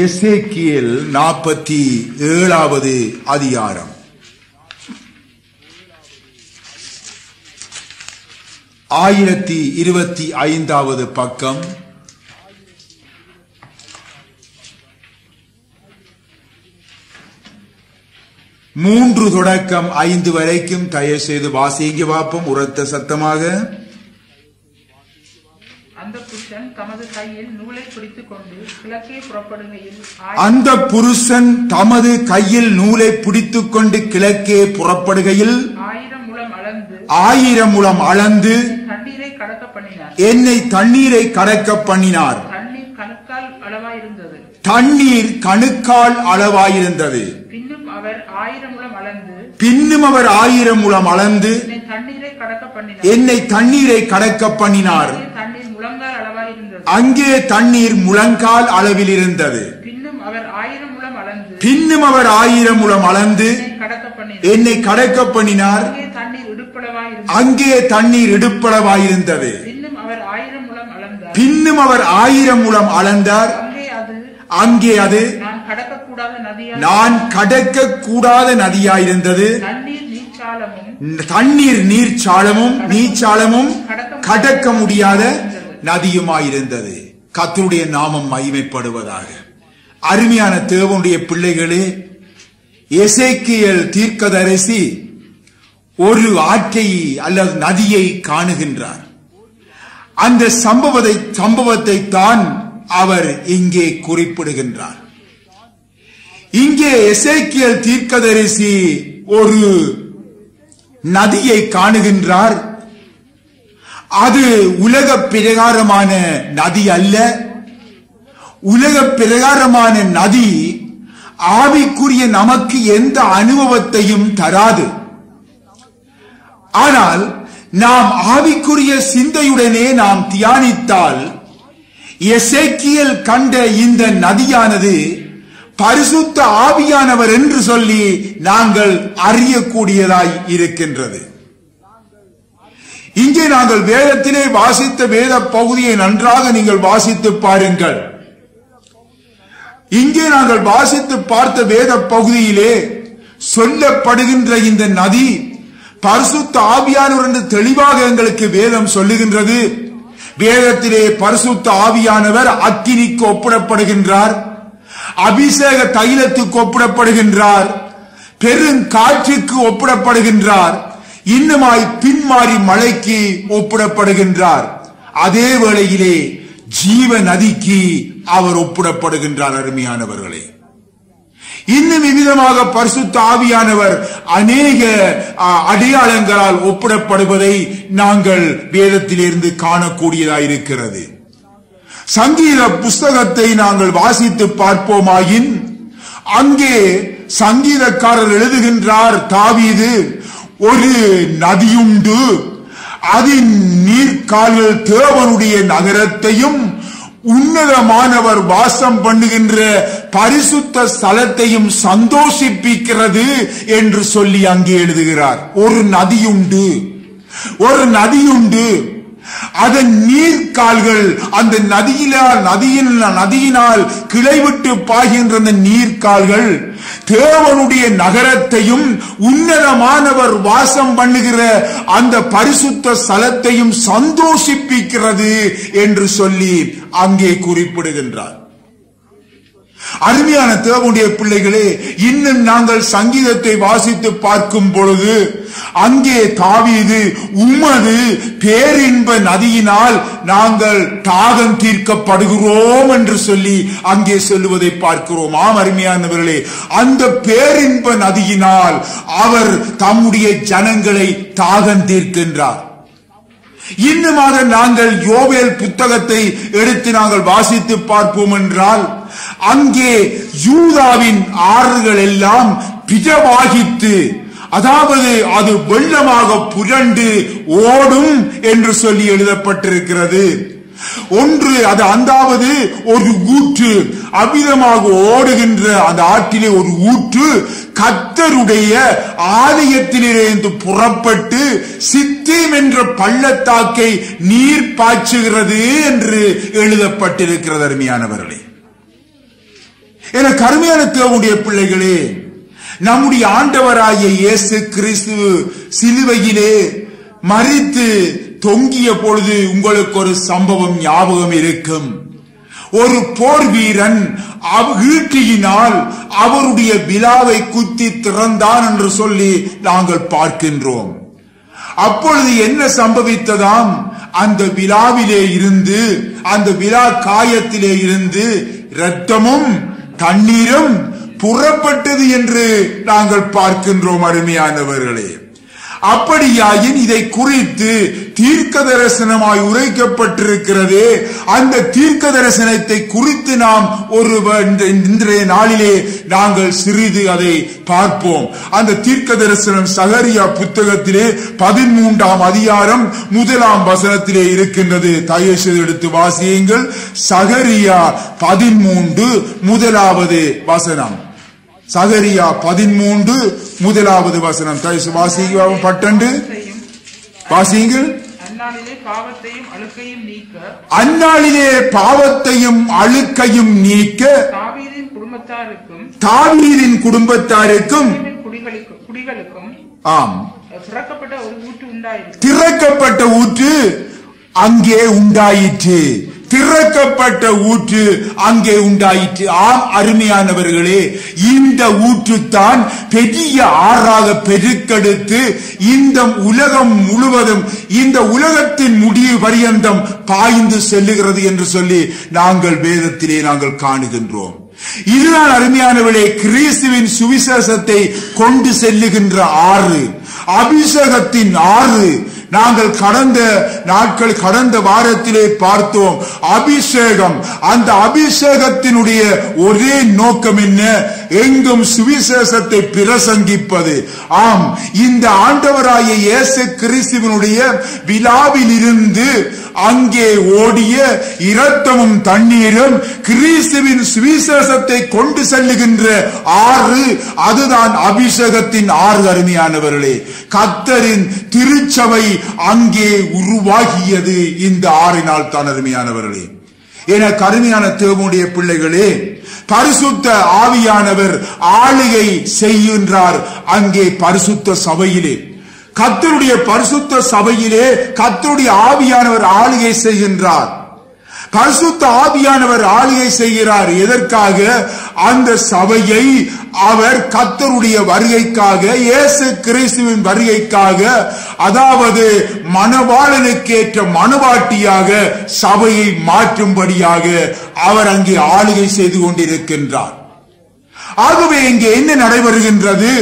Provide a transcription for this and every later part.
எசேக்கியேல் 47வது அதிகாரம். 1025வது பக்கம். 3 தொடக்கம் 5 வரைக்கும் தயவு செய்து வாசிங்க பார்ப்போம் உரத்த சத்தமாக. அந்த புருஷன் தமது கையில் நூலை பிடித்துக் கொண்டு கிழக்கே புறப்படுகையில் அந்த புருஷன் தமது கையில் நூலை பிடித்துக் கொண்டு கிழக்கே புறப்படுகையில் 1000 முழம் அளந்து தண்ணீரை கடக்க பண்ணினார். என்னை தண்ணீரை கடக்க பண்ணினார். தண்ணீர் கணுக்கால் அளவாயிருந்தது. தண்ணீர் கணுக்கால் அளவாயிருந்தது. பின்னும் அவர் 1000 முழம் அளந்து என்னை தண்ணீரை கடக்க பண்ணினார். அங்கே தண்ணீர் முழங்கால் அளவில் இருந்தது. பின்னும் அவர் 1000 முழம் அளந்து என்னை கடக்க பண்ணினார். அங்கே தண்ணீர் இடுப்பளவாயிருந்தது. பின்னும் அவர் 1000 முழம் அளந்தார். அங்கே அது நான் கடக்க கூடாத நதியாயிருந்தது. தண்ணீர் நீர்ச்சாளமும் கடக்க முடியாத நதியுமாயிருந்தது. கர்த்தருடைய நாமம் மகிமைப்படுவதாக. அருமையான தேவனுடைய பிள்ளைகளே, எசேக்கியேல் தீர்க்கதரிசி ஒரு ஆற்றை அல்லது நதியை காணுகின்றார். அந்த சம்பவத்தை தான் அவர் இங்கே குறிப்பிடுகின்றார். இங்கே எசேக்கியேல் தீர்க்கதரிசி ஒரு நதியை காணுகின்றார். அது உலக பிரகாரமான நதி அல்ல. உலக பிரகாரமான நதி ஆவிக்குரிய நமக்கு எந்த அனுபவத்தையும் தராது. ஆனால் நாம் ஆவிக்குரிய சிந்தையுடனே நாம் தியானித்தால் எசேக்கியேல் கண்ட இந்த நதியானது பரிசுத்த ஆவியானவர் என்று சொல்லி நாங்கள் அறியக்கூடியதாய் இருக்கின்றது. இங்கே நாங்கள் வேதத்திலே வாசித்த வேத பகுதியை நன்றாக நீங்கள் வாசித்து பாருங்கள். இங்கே நாங்கள் வாசித்து பார்த்த வேத பகுதியிலே சொல்லப்படுகின்ற இந்த நதி பரிசுத்த ஆவியானவர் என்று தெளிவாக எங்களுக்கு வேதம் சொல்லுகின்றது. வேதத்திலே பரிசுத்த ஆவியானவர் அக்கினிக்கு ஒப்பிடப்படுகின்றார், அபிஷேக தைலத்துக்கு ஒப்பிடப்படுகின்றார், பெருங்காற்றுக்கு ஒப்பிடப்படுகின்றார், இன்னுமாய் பின்மாறி மழைக்கு ஒப்பிடப்படுகின்றார். அதே வேளையிலே ஜீவ நதிக்கு அவர் ஒப்பிடப்படுகின்றார். அருமையானவர்களே, இன்னும் இவ்விதமாக பரிசுத்த ஆவியானவர் அநேக அடையாளங்களால் ஒப்பிடப்படுவதை நாங்கள் வேதத்திலிருந்து காணக்கூடியதாயிருக்கிறது. சங்கீத புஸ்தகத்தை நாங்கள் வாசித்து பார்ப்போமாயின் அங்கே சங்கீதக்காரர் எழுதுகின்றார், தாவீது, ஒரு நதியுண்டு, அதன் நீர்க்கால்கள் தேவனுடைய நகரத்தையும் உன்னதமானவர் வாசம் பண்ணுகின்ற பரிசுத்த ஸ்தலத்தையும் சந்தோஷிப்பிக்கிறது என்று சொல்லி அங்கே எழுதுகிறார். ஒரு நதியுண்டு, அதன் நீர்க்கால்கள், அந்த நதியினால் கிளைவிட்டு பாய்கின்ற அந்த நீர்க்கால்கள் தேவனுடைய நகரத்தையும் உன்னதமானவர் வாசம் பண்ணுகிற அந்த பரிசுத்த ஸ்தலத்தையும் சந்தோஷிப்பிக்கிறது என்று சொல்லி அங்கே குறிப்பிடுகின்றார். அருமையான தேவனுடைய பிள்ளைகளே, இன்னும் நாங்கள் சங்கீதத்தை வாசித்து பார்க்கும் பொழுது அங்கே தாவீது, உமது பேரின்ப நதியினால் நாங்கள் தாகம் தீர்க்கப்படுகிறோம் என்று சொல்லி அங்கே சொல்லுவதை பார்க்கிறோம். ஆம் அருமையானவர்களே, அந்த பேரின்ப நதியினால் அவர் தம்முடைய ஜனங்களை தாகம் தீர்க்கின்றார். இன்னுமாக நாங்கள் யோவேல் புத்தகத்தை எடுத்து நாங்கள் வாசித்து பார்ப்போம் என்றால் அங்கே யூதாவின் ஆறுகள் எல்லாம் பிஜவாகித்து, அதாவது அது வெள்ளமாக புரண்டு ஓடும் என்று சொல்லி எழுதப்பட்டிருக்கிறது. ஒன்று அது அந்தாவது ஒரு ஊற்று, அமிதமாக ஓடுகின்ற அந்த ஆற்றிலே ஒரு ஊற்று கர்த்தருடைய ஆலயத்திலிருந்து புறப்பட்டு சித்தீம் என்ற பள்ளத்தாக்கை நீர் பாய்ச்சுகிறது என்று எழுதப்பட்டிருக்கிறது. அருமையானவர்களே, என கருமையான தேவனுடைய பிள்ளைகளே, நம்முடைய ஆண்டவராகிய இயேசு கிறிஸ்து சிலுவையிலே மரித்து தொங்கிய பொழுது உங்களுக்கு ஒரு சம்பவம் ஞாபகம் இருக்கும். ஒரு போர் வீரன் ஈட்டியினால் அவருடைய விலாவை குத்தி திறந்தான் என்று சொல்லி நாங்கள் பார்க்கின்றோம். அப்பொழுது என்ன சம்பவித்ததாம்? அந்த விலாவிலே இருந்து, அந்த விலா காயத்திலே இருந்து இரத்தமும் தண்ணீரும் புறப்பட்டது என்று நாங்கள் பார்க்கின்றோம். அருமையானவர்களே, அப்படியாயின் இதை குறித்து தீர்க்க தரிசனமாய் உரைக்கப்பட்டிருக்கிறதே, அந்த தீர்க்க தரிசனத்தை குறித்து நாம் இன்றைய நாளிலே நாங்கள் சிறிது அதை பார்ப்போம். அந்த தீர்க்க தரிசனம் சகரியா புத்தகத்திலே 13ஆம் அதிகாரம் 1ஆம் வசனத்திலே இருக்கின்றது. தயவு செய்து எடுத்து வாசியுங்கள். சகரியா 13 1வது வசனம். சகரியா 13 1வது வசனம். வாசிங்க பட்டண்டு வாசியுங்கள். அந்நாளிலே பாவத்தையும் அழுக்கையும் நீக்க தாவீதின் குடும்பத்தாருக்கும் ஆம் திறக்கப்பட்ட ஊற்று அங்கே உண்டாயிற்று. திறக்கப்பட்ட ஊற்று அங்கே உண்டாயிற்று. ஆம் அருமையானவர்களே, இந்த ஊற்றுத்தான் பெரிய ஆறாக பெருக்கெடுத்து இந்த உலகம் முழுவதும், இந்த உலகத்தின் முடிவு பரியந்தம் பாய்ந்து செல்லுகிறது என்று சொல்லி நாங்கள் வேதத்திலே நாங்கள் காணுகின்றோம். இதுதான் அருமையானவர்களே கிறிஸ்துவின் சுவிசேஷத்தை கொண்டு செல்லுகின்ற ஆறு, அபிஷேகத்தின் ஆறு. நாங்கள் கடந்த வாரத்திலே பார்த்தோம் அபிஷேகம். அந்த அபிஷேகத்தினுடைய ஒரே நோக்கம் என்ன? எங்கும் சுவிசேஷத்தை பிரசங்கிப்பது. ஆம், இந்த ஆண்டவராகிய இயேசு கிறிஸ்துவினுடைய விலாவில் இருந்து அங்கே ஓடிய இரத்தமும் தண்ணீரும் கிறிஸ்துவின் சுவிசேஷத்தை கொண்டு செல்லுகின்ற ஆறு, அதுதான் அபிஷேகத்தின் ஆறு. அருமையானவர்களே, கர்த்தரின் திருச்சபை அங்கே உருவாகியது இந்த ஆறினால் தான். அருமையானவர்களே, என கருமையான தேவனுடைய பிள்ளைகளே, பரிசுத்த ஆவியானவர் ஆளுகை செய்கின்றார் அங்கே பரிசுத்த சபையிலே. கர்த்தருடைய பரிசுத்த சபையிலே கர்த்தருடைய ஆவியானவர் ஆளுகை செய்கின்றார். பரிசுத்த ஆவியானவர் ஆளுகை செய்கிறார். எதற்காக? அந்த சபையை அவர் கர்த்தருடைய வருகைக்காக, இயேசு கிறிஸ்துவின் வருகைக்காக, அதாவது மணவாளனுக்கேற்ற மணவாட்டியாக சபையை மாற்றும்படியாக அவர் அங்கே ஆளுகை செய்து கொண்டிருக்கின்றார். ஆகவே இங்கே என்ன நடைபெறுகின்றது?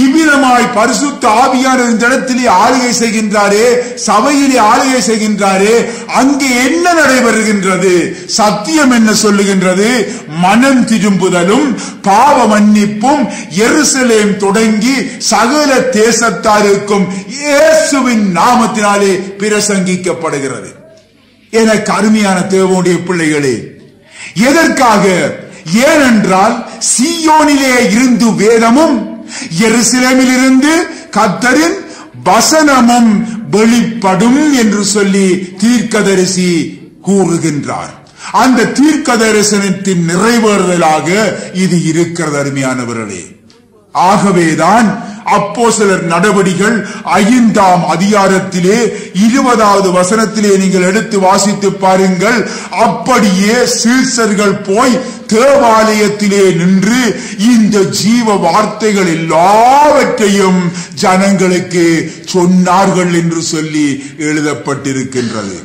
இவ்விதமாய் பரிசுத்த ஆவியானவர் இந்த இடத்திலே ஆளுகை செய்கின்றாரே, சபையிலே ஆளுகை செய்கின்றாரே, அங்கே என்ன நடைபெறுகின்றது? சத்தியம் என்ன சொல்லுகின்றது? மனம் திரும்புதலும் பாவ மன்னிப்பும் எருசலேம் தொடங்கி சகல தேசத்தாருக்கும் இயேசுவின் நாமத்தினாலே பிரசங்கிக்கப்படுகிறது. எனக்கு அருமையான தேவனுடைய பிள்ளைகளே, எதற்காக? ஏனென்றால் சீயோனிலே இருந்து வேதமும், எருசலேமில் இருந்து கர்த்தரின் வசனமும் வெளிப்படும் என்று சொல்லி தீர்க்கதரிசி கூறுகின்றார். அந்த தீர்க்க தரிசனத்தின் நிறைவேறுதலாக இது இருக்கிறது. அருமையானவர்களே, ஆகவேதான் அப்போஸ்தலர் நடவடிக்கைகள் 5ஆம் அதிகாரத்திலே 20வது வசனத்திலே நீங்கள் எடுத்து வாசித்து பாருங்கள். அப்படியே சீஷர்கள் போய் தேவாலயத்திலே நின்று இந்த ஜீவ வார்த்தைகள் எல்லாவற்றையும் ஜனங்களுக்கு சொன்னார்கள் என்று சொல்லி எழுதப்பட்டிருக்கின்றது.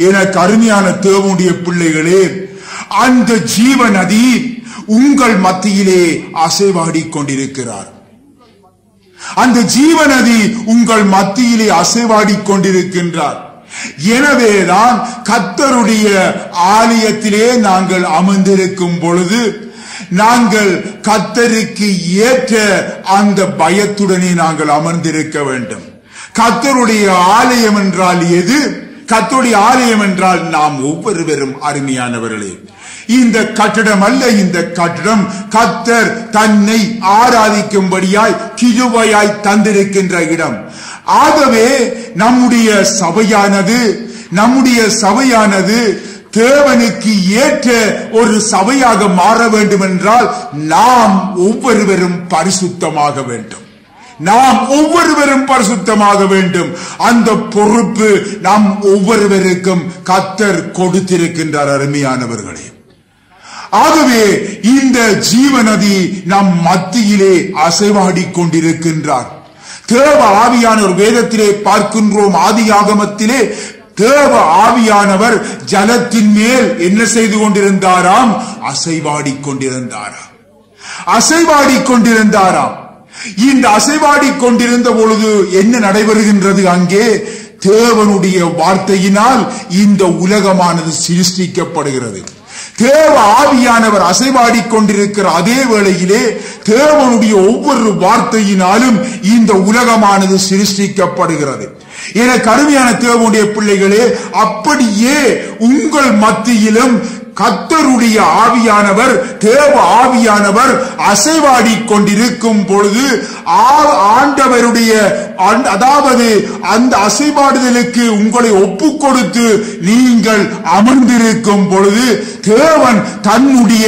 எனக்கு அருமையான தேவனுடைய பிள்ளைகளே, அந்த ஜீவ நதி உங்கள் மத்தியிலே அசைவாடிக் கொண்டிருக்கிறார். அந்த ஜீவநதி உங்கள் மத்தியிலே அசைவாடிக் கொண்டிருக்கின்றார். எனவேதான் கர்த்தருடைய ஆலயத்திலே நாங்கள் அமர்ந்திருக்கும் பொழுது நாங்கள் கர்த்தருக்கு ஏற்ற அந்த பயத்துடனே நாங்கள் அமர்ந்திருக்க வேண்டும். கர்த்தருடைய ஆலயம் என்றால் எது? கர்த்தருடைய ஆலயம் என்றால் நாம் ஒவ்வொருவரும். அருமையானவர்களே, இந்த கட்டடம் அல்ல, இந்த கட்டடம் கர்த்தர் தன்னை ஆராதிக்கும்படியாய் கிருபையாய் தந்திருக்கின்ற இடம். ஆகவே நம்முடைய சபையானது தேவனுக்கு ஏற்ற ஒரு சபையாக மாற வேண்டும் என்றால் நாம் ஒவ்வொருவரும் பரிசுத்தமாக வேண்டும். நாம் ஒவ்வொருவரும் பரிசுத்தமாக வேண்டும். அந்த பொறுப்பு நாம் ஒவ்வொருவருக்கும் கர்த்தர் கொடுத்திருக்கின்றார். அருமையானவர்களே, ஆகவே இந்த ஜீவநதி நம் மத்தியிலே அசைவாடிக் கொண்டிருக்கின்றார். தேவ ஆவியானவர் வேதத்திலே பார்க்கின்றோம். ஆதியாகமத்திலே தேவ ஆவியானவர் ஜலத்தின் மேல் என்ன செய்து கொண்டிருந்தாராம்? அசைவாடிக் கொண்டிருந்தாராம். அசைவாடிக் கொண்டிருந்தாராம். இந்த அசைவாடிக் கொண்டிருந்த பொழுது என்ன நடைபெறுகின்றது? அங்கே தேவனுடைய வார்த்தையினால் இந்த உலகமானது சிருஷ்டிக்கப்படுகிறது. தேவ ஆவியானவர் அசைவாடிக் கொண்டிருக்கிற அதே வேளையிலே தேவனுடைய ஒவ்வொரு வார்த்தையினாலும் இந்த உலகமானது சிருஷ்டிக்கப்படுகிறது. என கருமையான தேவனுடைய பிள்ளைகளே, அப்படியே உங்கள் மத்தியிலும் கர்த்தருடைய ஆவியானவர், தேவ ஆவியானவர் அசைவாடிக் கொண்டிருக்கும் பொழுது ஆண்டவருடைய அதாவது அந்த அசைவாடுதலுக்கு உங்களை ஒப்புக் கொடுத்து நீங்கள் அமர்ந்திருக்கும் பொழுது தேவன் தன்னுடைய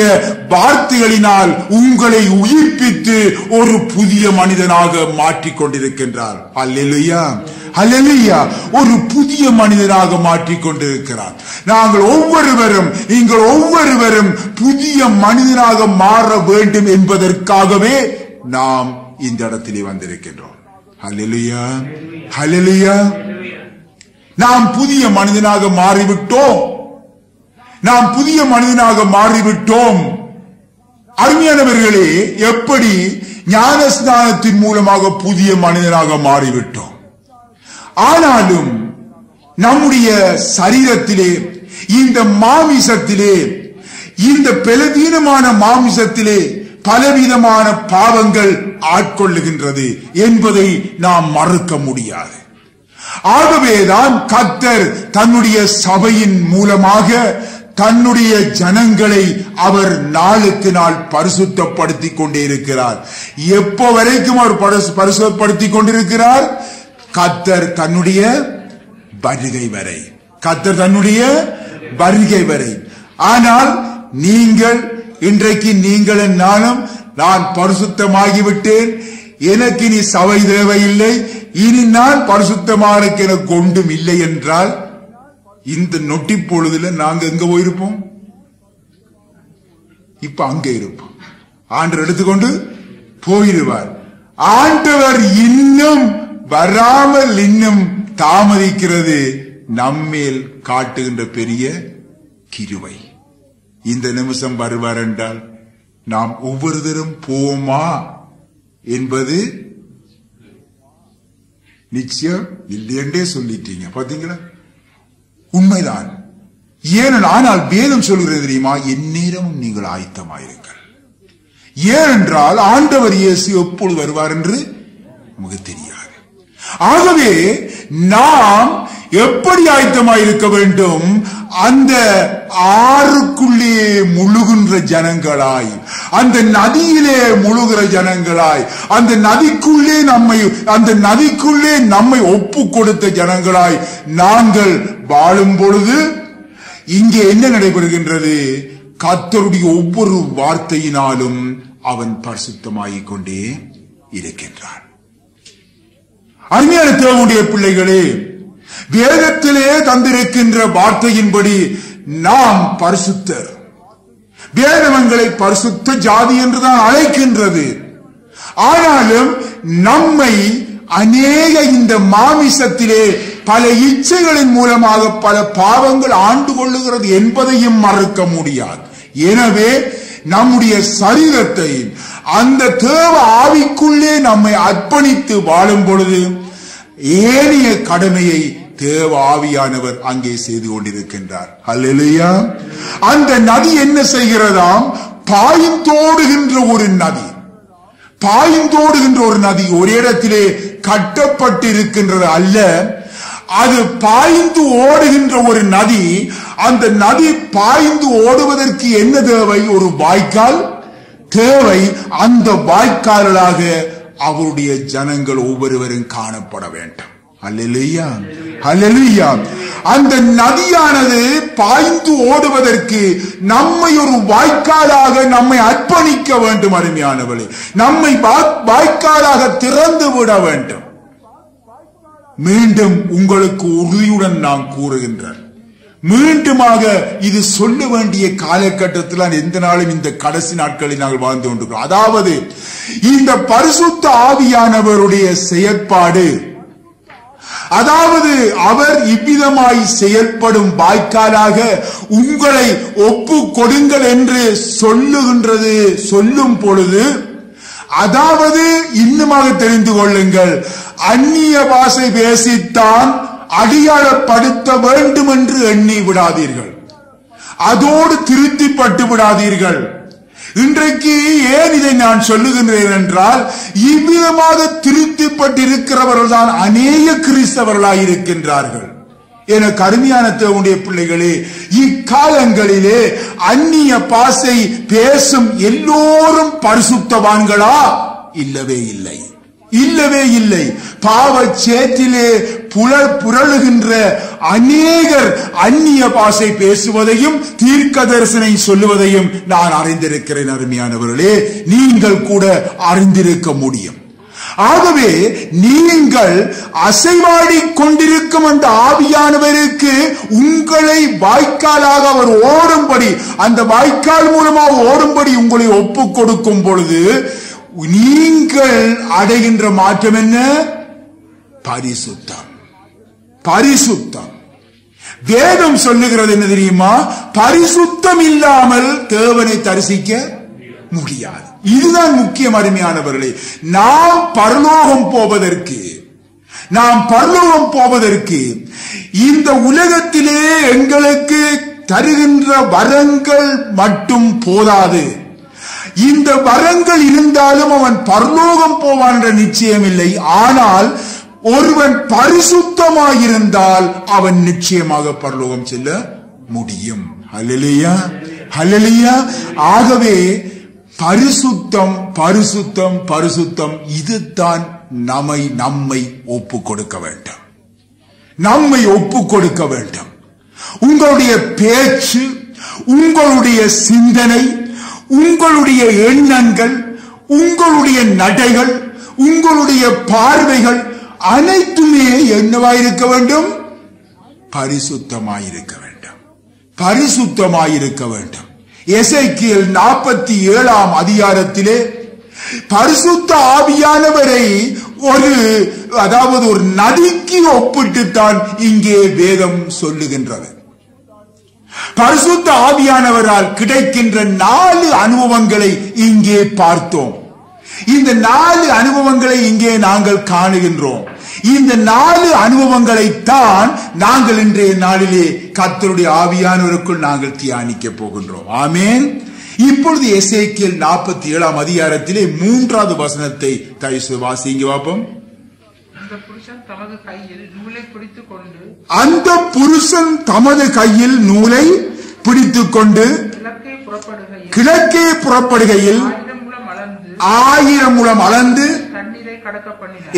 வார்த்தைகளினால் உங்களை உயிர்ப்பித்து ஒரு புதிய மனிதனாக மாற்றிக் கொண்டிருக்கின்றார். அல்லேலூயா, அல்லேலூயா. ஒரு புதிய மனிதனாக மாற்றிக் கொண்டிருக்கிறார். நாங்கள் ஒவ்வொருவரும், நீங்கள் ஒவ்வொருவரும் புதிய மனிதனாக மாற வேண்டும் என்பதற்காகவே நாம் இந்த இடத்திலே வந்திருக்கின்றோம். அல்லேலூயா, அல்லேலூயா. நாம் புதிய மனிதனாக மாறிவிட்டோம். நாம் புதிய மனிதனாக மாறிவிட்டோம். அருமையானவர்களே, எப்படி ஞானஸ்நானத்தின் மூலமாக புதிய மனிதனாக மாறிவிட்டோம். ஆனாலும் நம்முடைய சரீரத்திலே, இந்த மாமிசத்திலே, இந்த பலவீனமான மாமிசத்திலே பலவிதமான பாவங்கள் ஆட்கொள்ளுகின்றது என்பதை நாம் மறுக்க முடியாது. ஆகவேதான் கர்த்தர் தன்னுடைய சபையின் மூலமாக தன்னுடைய ஜனங்களை அவர் நாளுக்கு நாள் பரிசுத்தப்படுத்திக் கொண்டே இருக்கிறார். எப்போ வரைக்கும் அவர் பரிசுத்தப்படுத்திக் கொண்டிருக்கிறார்? கர்த்தர் தன்னுடைய வருகை வரை. கர்த்தர் தன்னுடைய வருகை வரை. ஆனால் நீங்கள் இன்றைக்கு நீங்களும் நானும், நான் பரிசுத்தமாகிவிட்டேன், எனக்கு இனி சபை தேவையில்லை, இனி நான் பரிசுத்தமாக எனக்கு ஒன்றும் இல்லை என்றால் இந்த நொட்டி பொழுதுல நாங்க எங்க போயிருப்போம்? இப்ப அங்க இருப்போம். ஆண்டவர் எடுத்துக்கொண்டு போயிடுவார். ஆண்டவர் இன்னும் வராமல் இன்னும் தாமதிக்கிறது நம்மேல் காட்டுகின்ற பெரிய கிருபை. இந்த நிமிஷம் வருவார் என்றால் நாம் ஒவ்வொருத்தரும் போமா என்பது நிச்சயம் இல்லையென்றே சொல்லிட்டீங்க. பாத்தீங்களா? உண்மைதான். ஆனால் வேதம் சொல்கிறது தெரியுமா? எந்நேரமும் நீங்கள் ஆயத்தமாயிருங்கள். ஏனென்றால் ஆண்டவர் இயேசு எப்பொழுது வருவார் என்று நமக்கு தெரியாது. ஆகவே நாம் எப்படி ஆயத்தமாயிருக்க வேண்டும்? அந்த ஆறுக்குள்ளே முழுகின்ற ஜனங்களாய், அந்த நதியிலே முழுகிற ஜனங்களாய், அந்த நதிக்குள்ளே நம்மை ஒப்பு கொடுத்த ஜனங்களாய் நாங்கள் வாழும் பொழுது இங்கே என்ன நடைபெறுகின்றது? கர்த்தருடைய ஒவ்வொரு வார்த்தையினாலும் அவன் பரிசுத்தமாகிக் கொண்டே இருக்கின்றான். அருமையான தேவனுடைய பிள்ளைகளே, வேதத்திலே தந்திருக்கின்ற வார்த்தையின்படி நாம் பரிசுத்தர். வேதங்களை பரிசுத்த ஜாதி என்றுதான் அழைக்கின்றது. ஆனாலும் நம்மை அநேக இந்த மாமிசத்திலே பல இச்சைகளின் மூலமாக பல பாவங்கள் ஆண்டு கொள்ளுகிறது என்பதையும் மறுக்க முடியாது. எனவே நம்முடைய சரீரத்தை அந்த தேவ ஆவிக்குள்ளே நம்மை அர்ப்பணித்து வாழும் பொழுது ஏனைய கடமையை தேவ ஆவியானவர் அங்கே செய்து கொண்டிருக்கின்றார். அல்லேலூயா. அந்த நதி என்ன செய்கிறதாம்? பாய்ந்தோடுகின்ற ஒரு நதி. பாய்ந்தோடுகின்ற ஒரு நதி ஒரு இடத்திலே கட்டப்பட்டு இருக்கின்றது அல்ல, அது பாய்ந்து ஓடுகின்ற ஒரு நதி. அந்த நதி பாய்ந்து ஓடுவதற்கு என்ன தேவை? ஒரு வாய்க்கால் தேவை. அந்த வாய்க்காலாக அவருடைய ஜனங்கள் ஒவ்வொருவரும் காணப்பட வேண்டும். அல்லேலூயா, அல்லேலூயா. அந்த நதியானது பாய்ந்து ஓடுவதற்கு நம்மை ஒரு வாய்க்காலாக நம்மை அர்ப்பணிக்க வேண்டும். அருமையானவர்களே, நம்மை வாய்க்காலாக திறந்து விட வேண்டும். மீண்டும் உங்களுக்கு உறுதியுடன் நான் கூறுகின்றேன், மீண்டுமாக இது சொல்ல வேண்டிய காலகட்டத்தில் எந்த நாளும் இந்த கடைசி நாட்களில் நாங்கள் வாழ்ந்து கொண்டிருக்கிறோம். அதாவது இந்த பரிசுத்த ஆவியானவருடைய செயற்பாடு, அதாவது அவர் இவ்விதமாய் செயல்படும் வாய்க்காலாக உங்களை ஒப்பு கொடுங்கள் என்று சொல்லும் பொழுது, அதாவது இன்னுமாக தெரிந்து கொள்ளுங்கள், அந்நிய பாஷை பேசித்தான் அடையாளப்படுத்த வேண்டும் என்று எண்ணி விடாதீர்கள். அதோடு திருப்திப்பட்டு விடாதீர்கள். இன்றைக்கு ஏன் இதை நான் சொல்லுகின்றேன் என்றால், இவ்விதமாக திருப்திப்பட்டிருக்கிறவர்கள் தான் அநேக கிறிஸ்தவர்களாய் இருக்கின்றார்கள். என கருமையான தேவனுடைய பிள்ளைகளே, இக்காலங்களிலே அந்நிய பாஷை பேசும் எல்லோரும் பரிசுத்தவான்களா? இல்லவே இல்லை, இல்லவே இல்லை. பாவ சேற்றிலே புரளுகின்ற அநேகர் அந்நிய பாஷை பேசுவதையும் தீர்க்க தரிசனை சொல்லுவதையும் நான் அறிந்திருக்கிறேன். அருமையானவர்களே, நீங்கள் கூட அறிந்திருக்க முடியும். ஆகவே நீங்கள் அசைவாடி கொண்டிருக்கும் அந்த ஆவியானவருக்கு உங்களை வாய்க்காலாக அவர் ஓடும்படி, அந்த வாய்க்கால் மூலமாக ஓடும்படி உங்களை ஒப்புக் கொடுக்கும் பொழுது நீங்கள் அடைகின்ற மாற்றம் என்ன? பரிசுத்தம். பரிசுத்தம். வேதம் சொல்லுகிறது என்ன தெரியுமா? பரிசுத்தம் இல்லாமல் தேவனை தரிசிக்க முடியாது. இதுதான் முக்கியம். அருமையானவர்களே, நாம் பரலோகம் போவதற்கு இந்த உலகத்திலே எங்களுக்கு தருகின்ற வரங்கள் மட்டும் போதாது. இந்த வரங்கள் இருந்தாலும் அவன் பரலோகம் போவான் என்ற நிச்சயம் இல்லை. ஆனால் ஒருவன் பரிசுத்தமாயிருந்தால் அவன் நிச்சயமாக பரலோகம் செல்ல முடியும். ஹல்லேலூயா, ஹல்லேலூயா. ஆகவே பரிசுத்தம், பரிசுத்தம், பரிசுத்தம், இதுதான் நம்மை ஒப்பு கொடுக்க வேண்டும். நம்மை ஒப்பு கொடுக்க வேண்டும். உங்களுடைய பேச்சு, உங்களுடைய சிந்தனை, உங்களுடைய எண்ணங்கள், உங்களுடைய நடைகள், உங்களுடைய பார்வைகள் அனைத்துமே என்னவாயிருக்க வேண்டும்? பரிசுத்தமாயிருக்க வேண்டும். பரிசுத்தமாயிருக்க வேண்டும். எசேக்கியேல் 47 அதிகாரத்திலே பரிசுத்த ஆவியானவரை ஒரு நதிக்கு ஒப்பிட்டுத்தான் இங்கே வேதம் சொல்லுகின்றது. பரிசுத்த ஆவியானவரால் கிடைக்கின்ற 4 அனுபவங்களை இங்கே பார்த்தோம். இந்த 4 அனுபவங்களை இங்கே நாங்கள் காணுகின்றோம். இந்த 4 அனுபவங்களைத்தான் நாங்கள் இன்றைய நாளிலே கர்த்தருடைய ஆவியானவருக்குள் நாங்கள் தியானிக்க போகின்றோம். ஆமென். இப்பொழுது எசேக்கியேல் 47 அதிகாரத்திலே 3வது வசனத்தை தயவு வாசிங்க பார்ப்போம். அந்த புருஷன் தமது கையில் நூலை பிடித்துக்கொண்டு கிழக்கே புறப்படுகையில் 1000 முழம் அளந்து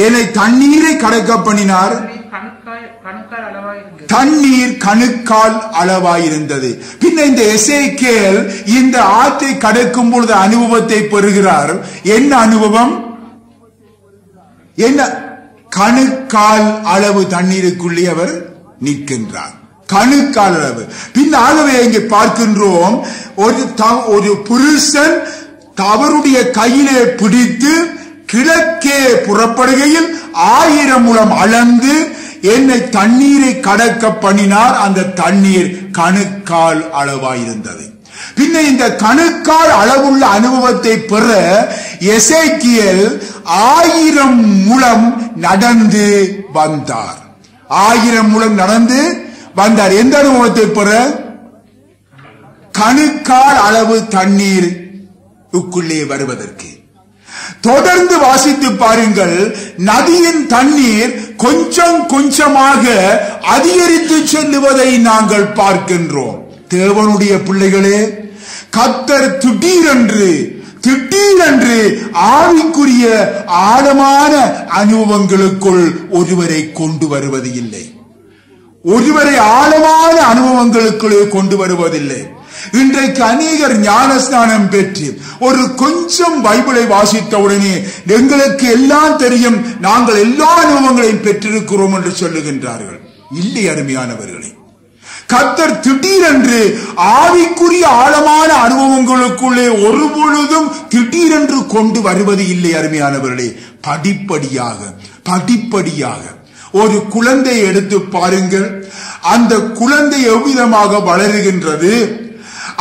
என்னை தண்ணீரை கடக்க பண்ணினார். தண்ணீர் கணுக்கால் அளவாயிருந்தது. பின்ன இந்த எசேக்கியேல் இந்த ஆற்றை கடக்கும் பொழுது அனுபவத்தை பெறுகிறார். என்ன அனுபவம்? என்ன? கணுக்கால் அளவு தண்ணீருக்குள்ளே அவர் நிற்கின்றார். கணுக்கால் அளவு. பின்னாகவே இங்கே பார்க்கின்றோம், ஒரு புருஷன் அவருடைய கையிலே பிடித்து கிழக்கே புறப்படுகையில் 1000 முழம் அளந்து என்னை தண்ணீரை கடக்க பண்ணினார். அந்த தண்ணீர் கணுக்கால் அளவாயிருந்தது. பின்ன இந்த கணுக்கால் அளவுள்ள அனுபவத்தை பெற எசேக்கியேல் 1000 முழம் நடந்து வந்தார். 1000 முழம் நடந்து வந்தார். எந்த அனுபவத்தை பெற? கணுக்கால் அளவு தண்ணீர் உள்ளே வருவதற்கு. தொடர்ந்து வாசித்து பாருங்கள். நதியின் தண்ணீர் கொஞ்சம் கொஞ்சமாக அதிகரித்து செல்லுவதை நாங்கள் பார்க்கின்றோம். தேவனுடைய பிள்ளைகளே, கர்த்தர் திடீரென்று திடீரென்று ஆவிக்குரிய ஆழமான அனுபவங்களுக்குள் ஒருவரை கொண்டு வருவது இல்லை. ஒருவரை ஆழமான அனுபவங்களுக்குள்ளே கொண்டு வருவதில்லை. இன்றைக்கு அநேகர் ஞானஸ்நானம் பெற்று ஒரு கொஞ்சம் பைபிளை வாசித்தவுடனே எங்களுக்கு எல்லாம் தெரியும், நாங்கள் எல்லா அனுபவங்களையும் பெற்றிருக்கிறோம் என்று சொல்லுகின்றார்கள். இல்லை அருமையானவர்களே, கர்த்தர் திடீரென்று ஆவிக்குரிய ஆழமான அனுபவங்களுக்குள்ளே ஒரு பொழுதும் திடீரென்று கொண்டு வருவது இல்லை அருமையானவர்களே. படிப்படியாக படிப்படியாக ஒரு குழந்தையை எடுத்து பாருங்கள். அந்த குழந்தை எவ்விதமாக வளருகின்றது.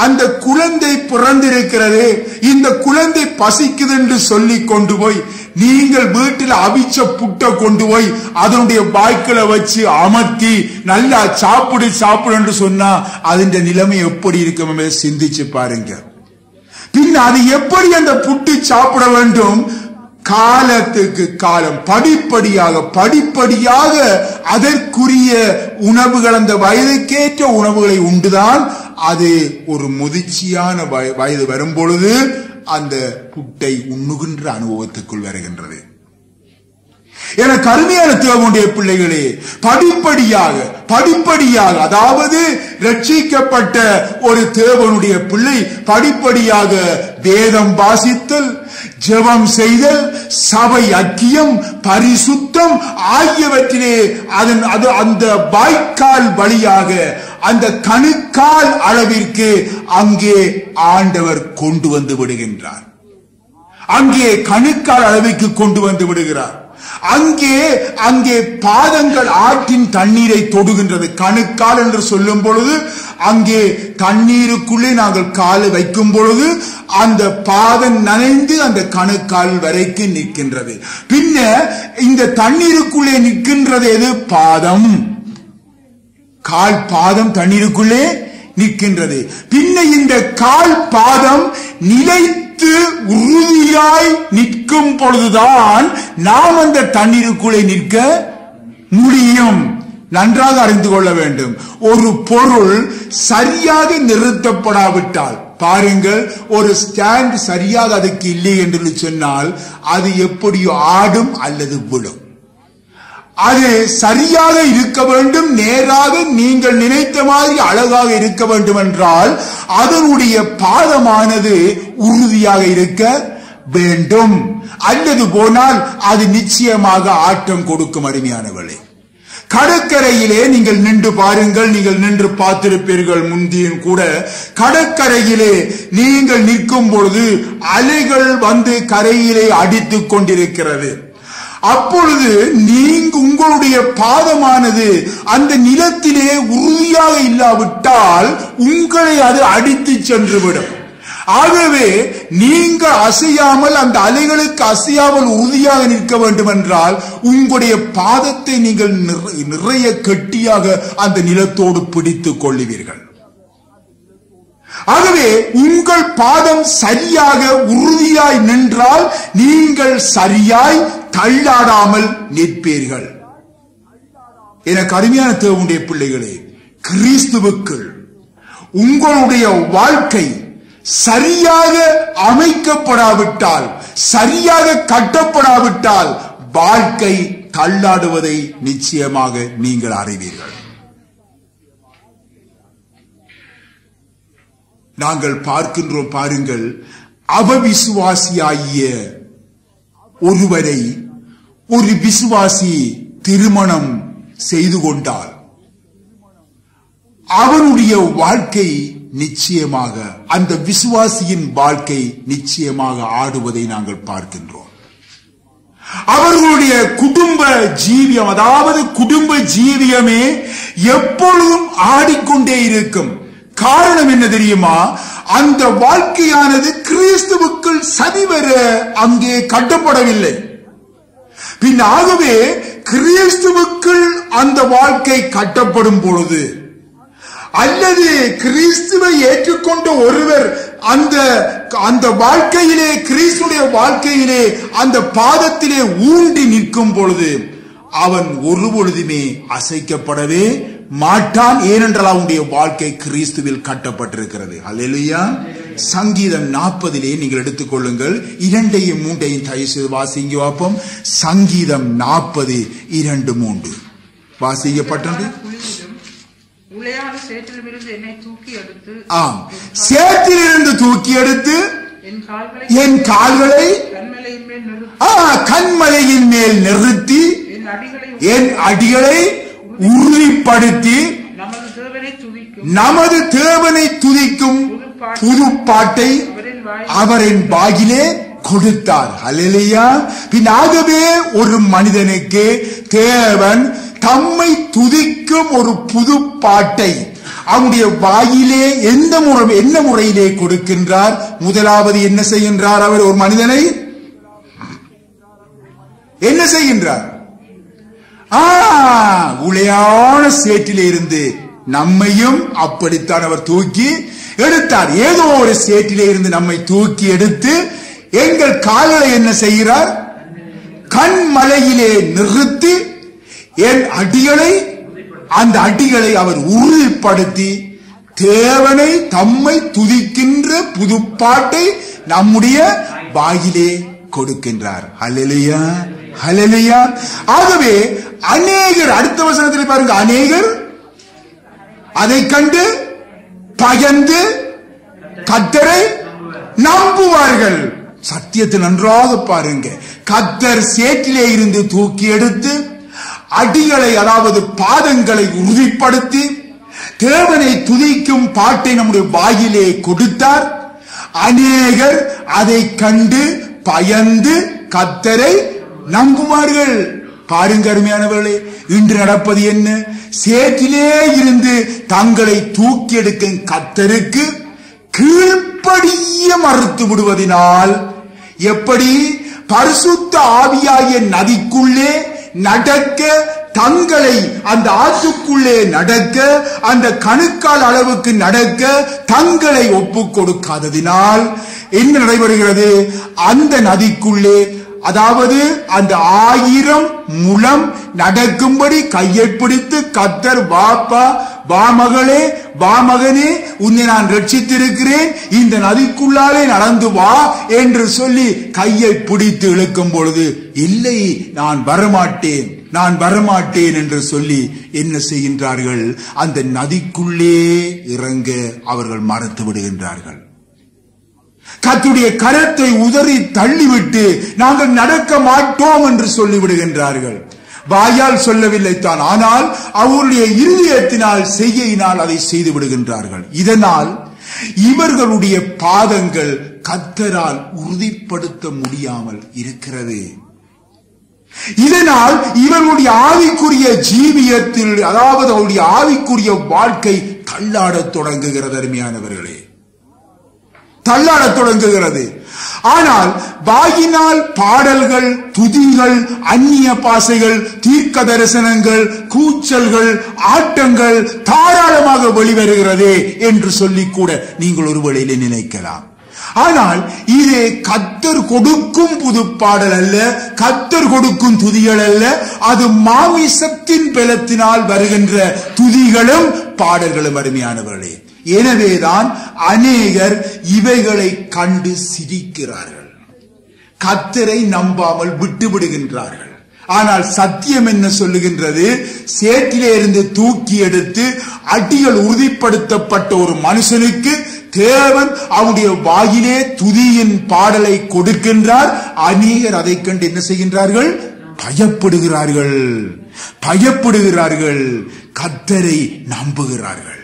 அந்த குழந்தை பிறந்திருக்கிறது. இந்த குழந்தை பசிக்குது என்று சொல்லி கொண்டு போய் நீங்கள் வீட்டில் அவிச்ச புட்டை கொண்டு போய் அதனுடைய வாய்க்களை வச்சு அமர்த்தி நல்லா சாப்பிடு சாப்பிடு என்று சொன்னா அதன் நிலைமை எப்படி இருக்கும் சிந்திச்சு பாருங்க. பின் அது எப்படி அந்த புட்டு சாப்பிட வேண்டும்? காலத்துக்கு காலம் படிப்படியாக படிப்படியாக அதற்குரிய உணவுகள், அந்த வயதுக்கேற்ற உணவுகளை உண்டுதான் அது ஒரு முதிர்ச்சியான வயது வரும் பொழுது அந்த புட்டை உண்ணுகின்ற அனுபவத்துக்குள் வருகின்றது. என கருமையான தேவனுடைய பிள்ளைகளே, படிப்படியாக படிப்படியாக, அதாவது ரட்சிக்கப்பட்ட ஒரு தேவனுடைய பிள்ளை படிப்படியாக வேதம் வாசித்தல், ஜெபம் செய்தல், சபை ஐக்கியம், பரிசுத்தம் ஆகியவற்றிலே அந்த வாய்க்கால் வழியாக அந்த கணுக்கால் அளவிற்கு அங்கே ஆண்டவர் கொண்டு வந்து விடுகின்றார். அங்கே கணுக்கால் அளவிற்கு கொண்டு வந்து விடுகிறார். அங்கே பாதங்கள் ஆற்றின் தண்ணீரை தொடுகின்றது. கணுக்கால் என்று சொல்லும் பொழுது அங்கே தண்ணீருக்குள்ளே நாங்கள் காலை வைக்கும் பொழுது அந்த பாதம் நனைந்து அந்த கணுக்கால் வரைக்கும் நிற்கின்றது. பின்ன இந்த தண்ணீருக்குள்ளே நிற்கின்றது எது? பாதம். கால் பாதம் தண்ணீருக்குள்ளே நிற்கின்றது. பின்ன இந்த கால் பாதம் நிலைத்து உறுதியாய் நிற்கும் பொழுதுதான் நாம் அந்த தண்ணீருக்குள்ளே நிற்க முடியும். நன்றாக அறிந்து கொள்ள வேண்டும். ஒரு பொருள் சரியாக நிறுத்தப்படாவிட்டால், பாருங்கள், ஒரு ஸ்டாண்ட் சரியாக அதுக்கு இல்லை என்று சொன்னால் அது எப்படியோ ஆடும் அல்லது விழும். அது சரியாக இருக்க வேண்டும், நேராக நீங்கள் நினைத்த மாதிரி அழகாக இருக்க வேண்டும் என்றால் அதனுடைய பாதமானது உறுதியாக இருக்க வேண்டும். அல்லது போனால் அது நிச்சயமாக ஆட்டம் கொடுக்கும். அருமையானவர்களே, கடற்கரையிலே நீங்கள் நின்று பாருங்கள். நீங்கள் நின்று பார்த்திருப்பீர்கள். முந்தியும் கூட கடற்கரையிலே நீங்கள் நிற்கும் பொழுது அலைகள் வந்து கரையிலே அடித்துக் கொண்டிருக்கிறது. அப்பொழுது உங்களுடைய பாதமானது அந்த நிலத்திலே உறுதியாக இல்லாவிட்டால் உங்களை அது அடித்து சென்றுவிடும். ஆகவே நீங்கள் அசையாமல், அந்த அலைகளுக்கு அசையாமல் உறுதியாக நிற்க வேண்டும் என்றால் உங்களுடைய பாதத்தை நீங்கள் நிறைய கெட்டியாக அந்த நிலத்தோடு பிடித்துக் கொள்ளுவீர்கள். ஆகவே உங்கள் பாதம் சரியாக உறுதியாய் நின்றால் நீங்கள் சரியாய் தள்ளாடாமல் நிற்பீர்கள். என கடுமையான தேவனுடைய பிள்ளைகளே, கிறிஸ்துவுக்குள் உங்களுடைய வாழ்க்கை சரியாக அமைக்கப்படாவிட்டால், சரியாக கட்டப்படாவிட்டால் வாழ்க்கை தள்ளாடுவதை நிச்சயமாக நீங்கள் அறிவீர்கள். நாங்கள் பார்க்கின்றோம். பாருங்கள், அவவிசுவாசியாகிய ஒருவரை ஒரு விசுவாசி திருமணம் செய்து கொண்டால் அவனுடைய வாழ்க்கை நிச்சயமாக, அந்த விசுவாசியின் வாழ்க்கை நிச்சயமாக ஆடுவதை நாங்கள் பார்க்கின்றோம். அவர்களுடைய குடும்ப ஜீவியம், அதாவது குடும்ப ஜீவியமே எப்பொழுதும் ஆடிக்கொண்டே இருக்கும். காரணம் என்ன தெரியுமா? அந்த வாழ்க்கையானது கிறிஸ்துவுக்குள் சரிவர அங்கே கட்டப்படவில்லை. பின் ஆகவே கிறிஸ்துவுக்குள் அந்த வாழ்க்கை கட்டப்படும் பொழுது, அல்லது கிறிஸ்துவை ஏற்றுக்கொண்ட ஒருவர் அந்த வாழ்க்கையிலே, கிறிஸ்துடைய வாழ்க்கையிலே அந்த பாதத்திலே ஊன்றி நிற்கும் பொழுது அவன் ஒரு பொழுதுமே அசைக்கப்படவே மாட்டான். ஏனென்றால் அவனுடைய வாழ்க்கை கிறிஸ்துவில் கட்டப்பட்டிருக்கிறது. அல்லேலூயா. சங்கீதம் 40 நீங்கள் எடுத்துக்கொள்ளுங்கள். 2 3 தயவு செய்து வாசிங்க பார்ப்போம். சங்கீதம் 40 2 3 வாசிக்கப்பட்டது. சேற்றிலிருந்து தூக்கி எடுத்து என் கால்களை கன்மலையின் மேல் நிறுத்தி என் அடிகளை உறுதிப்படுத்தி நமது தேவனை துதிக்கும் புது பாட்டை அவரின் வாயிலே கொடுத்தார். அல்லேலூயா. பின்னாகவே ஒரு மனிதனுக்கு தேவன் தம்மை துதிக்கும் ஒரு புது பாட்டை அவனுடைய வாயிலே என்ன முறையிலே கொடுக்கின்றார்? முதலாவது என்ன செய்கின்றார்? அவர் ஒரு மனிதனை என்ன செய்கின்றார்? உளையான சேற்றிலே இருந்து நம்மையும் அப்படித்தான் அவர் தூக்கி எடுத்தார். ஏதோ ஒரு சேற்றிலே இருந்து நம்மை தூக்கி எடுத்து எங்கள் கால்களை என்ன செய்கிறார்? கன்மலையிலே நிறுத்தி என் அடிகளை அந்த அடிகளை அவர் உறுதிப்படுத்தி தேவனை தம்மை துதிக்கின்ற புதுப்பாட்டை நம்முடைய வாயிலே கொடுக்கின்றார். ஹல்லேலூயா, ஹல்லேலூயா. ஆகவே அநேகர், அடுத்த வசனத்தில் பாருங்க, அநேகர் அதை கண்டு பயந்து கர்த்தரை நம்புவார்கள். சத்தியத்தை நன்றாக பாருங்க. கர்த்தர் சேற்றிலே இருந்து தூக்கி எடுத்து அடிகளை, அதாவது பாதங்களை உறுதிப்படுத்தி தேவனை துதிக்கும் பாட்டை நம்முடைய வாயிலே கொடுத்தார். அநேகர் அதை கண்டு பயந்து கர்த்தரை நம்புவார்கள். பாருங்க அருமையானவர்களே, இன்று நடப்பது என்ன? சேற்றிலே இருந்து தங்களை தூக்கி எடுக்கும் கர்த்தருக்கு கீழ்ப்படிய மறுத்து விடுவதனால் எப்படி பரிசுத்த ஆவியாகிய நதிக்குள்ளே நடக்க, தங்களை அந்த ஆற்றுக்குள்ளே நடக்க, அந்த கணுக்கால் அளவுக்கு நடக்க தங்களை ஒப்புக் கொடுக்காததினால் என்ன நடைபெறுகிறது? அந்த நதிக்குள்ளே, அதாவது அந்த 1000 முழம் நடக்கும்படி கையை பிடித்து கர்த்தர், வாப்பா, வா மகளே, வா மகனே, உன்னை நான் ரட்சித்திருக்கிறேன், இந்த நதிக்குள்ளாலே நடந்து வா என்று சொல்லி கையை பிடித்து இழுக்கும் பொழுது, இல்லை நான் வரமாட்டேன், நான் வரமாட்டேன் என்று சொல்லி என்ன செய்கின்றார்கள்? அந்த நதிக்குள்ளே இறங்க அவர்கள் மறுத்து விடுகின்றார்கள். கர்த்தருடைய கரத்தை உதறி தள்ளிவிட்டு நாங்கள் நடக்க மாட்டோம் என்று சொல்லிவிடுகின்றார்கள். வாயால் சொல்லவில்லை தான், ஆனால் அவருடைய இருதயத்தினால், செய்கையினால் அதை செய்து விடுகின்றார்கள். இதனால் இவர்களுடைய பாதங்கள் கர்த்தரால் உறுதிப்படுத்த முடியாமல் இருக்கிறது. இதனால் இவர்களுடைய ஆவிக்குரிய ஜீவியத்தில், அதாவது அவருடைய ஆவிக்குரிய வாழ்க்கை தள்ளாடத் தொடங்குகிறது. அருமையானவர்களே, தள்ளாடத் தொடங்குகிறது. ஆனால் வாயினால் பாடல்கள், துதிகள், அந்நிய பாசைகள், தீர்க்க தரிசனங்கள், கூச்சல்கள், ஆட்டங்கள் தாராளமாக வெளிவருகிறது என்று சொல்லி கூட நீங்கள் ஒரு வேளையிலே நினைக்கலாம். ஆனால் இது கர்த்தர் கொடுக்கும் புது பாடல் அல்ல, கர்த்தர் கொடுக்கும் துதிகள் அல்ல, அது மாமிசத்தின் பலத்தினால் வருகின்ற துதிகளும் பாடல்களும். அருமையானவர்களே, எனவேதான் அநேகர் இவைகளை கண்டு சிரிக்கிறார்கள், கர்த்தரை நம்பாமல் விட்டுவிடுகின்றார்கள். ஆனால் சத்தியம் என்ன சொல்லுகின்றது? சேற்றிலே இருந்து தூக்கி எடுத்து அடிகள் உறுதிப்படுத்தப்பட்ட ஒரு மனுஷனுக்கு தேவன் அவனுடைய வாயிலே துதியின் பாடலை கொடுக்கின்றார். அநேகர் அதை கண்டு என்ன செய்கின்றார்கள்? பயப்படுகிறார்கள், பயப்படுகிறார்கள், கர்த்தரை நம்புகிறார்கள்.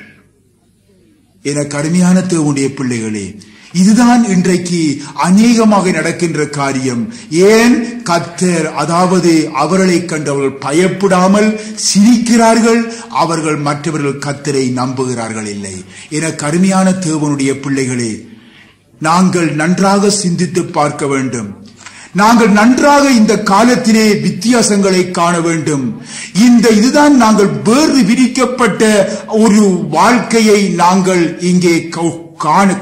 என கடுமையான தேவனுடைய பிள்ளைகளே, இதுதான் இன்றைக்கு அநேகமாக நடக்கின்ற காரியம். ஏன் கர்த்தர், அதாவது அவர்களை கண்டு அவர்கள் பயப்படாமல் சிரிக்கிறார்கள், அவர்கள் மற்றவர்கள் கர்த்தரை நம்புகிறார்கள் இல்லை. என கடுமையான தேவனுடைய பிள்ளைகளே, நாங்கள் நன்றாக சிந்தித்து பார்க்க வேண்டும். நாங்கள் நன்றாக இந்த காலத்திலே வித்தியாசங்களை காண வேண்டும். இதுதான் நாங்கள் வேறு விரிக்கப்பட்ட ஒரு வாழ்க்கையை நாங்கள் இங்கே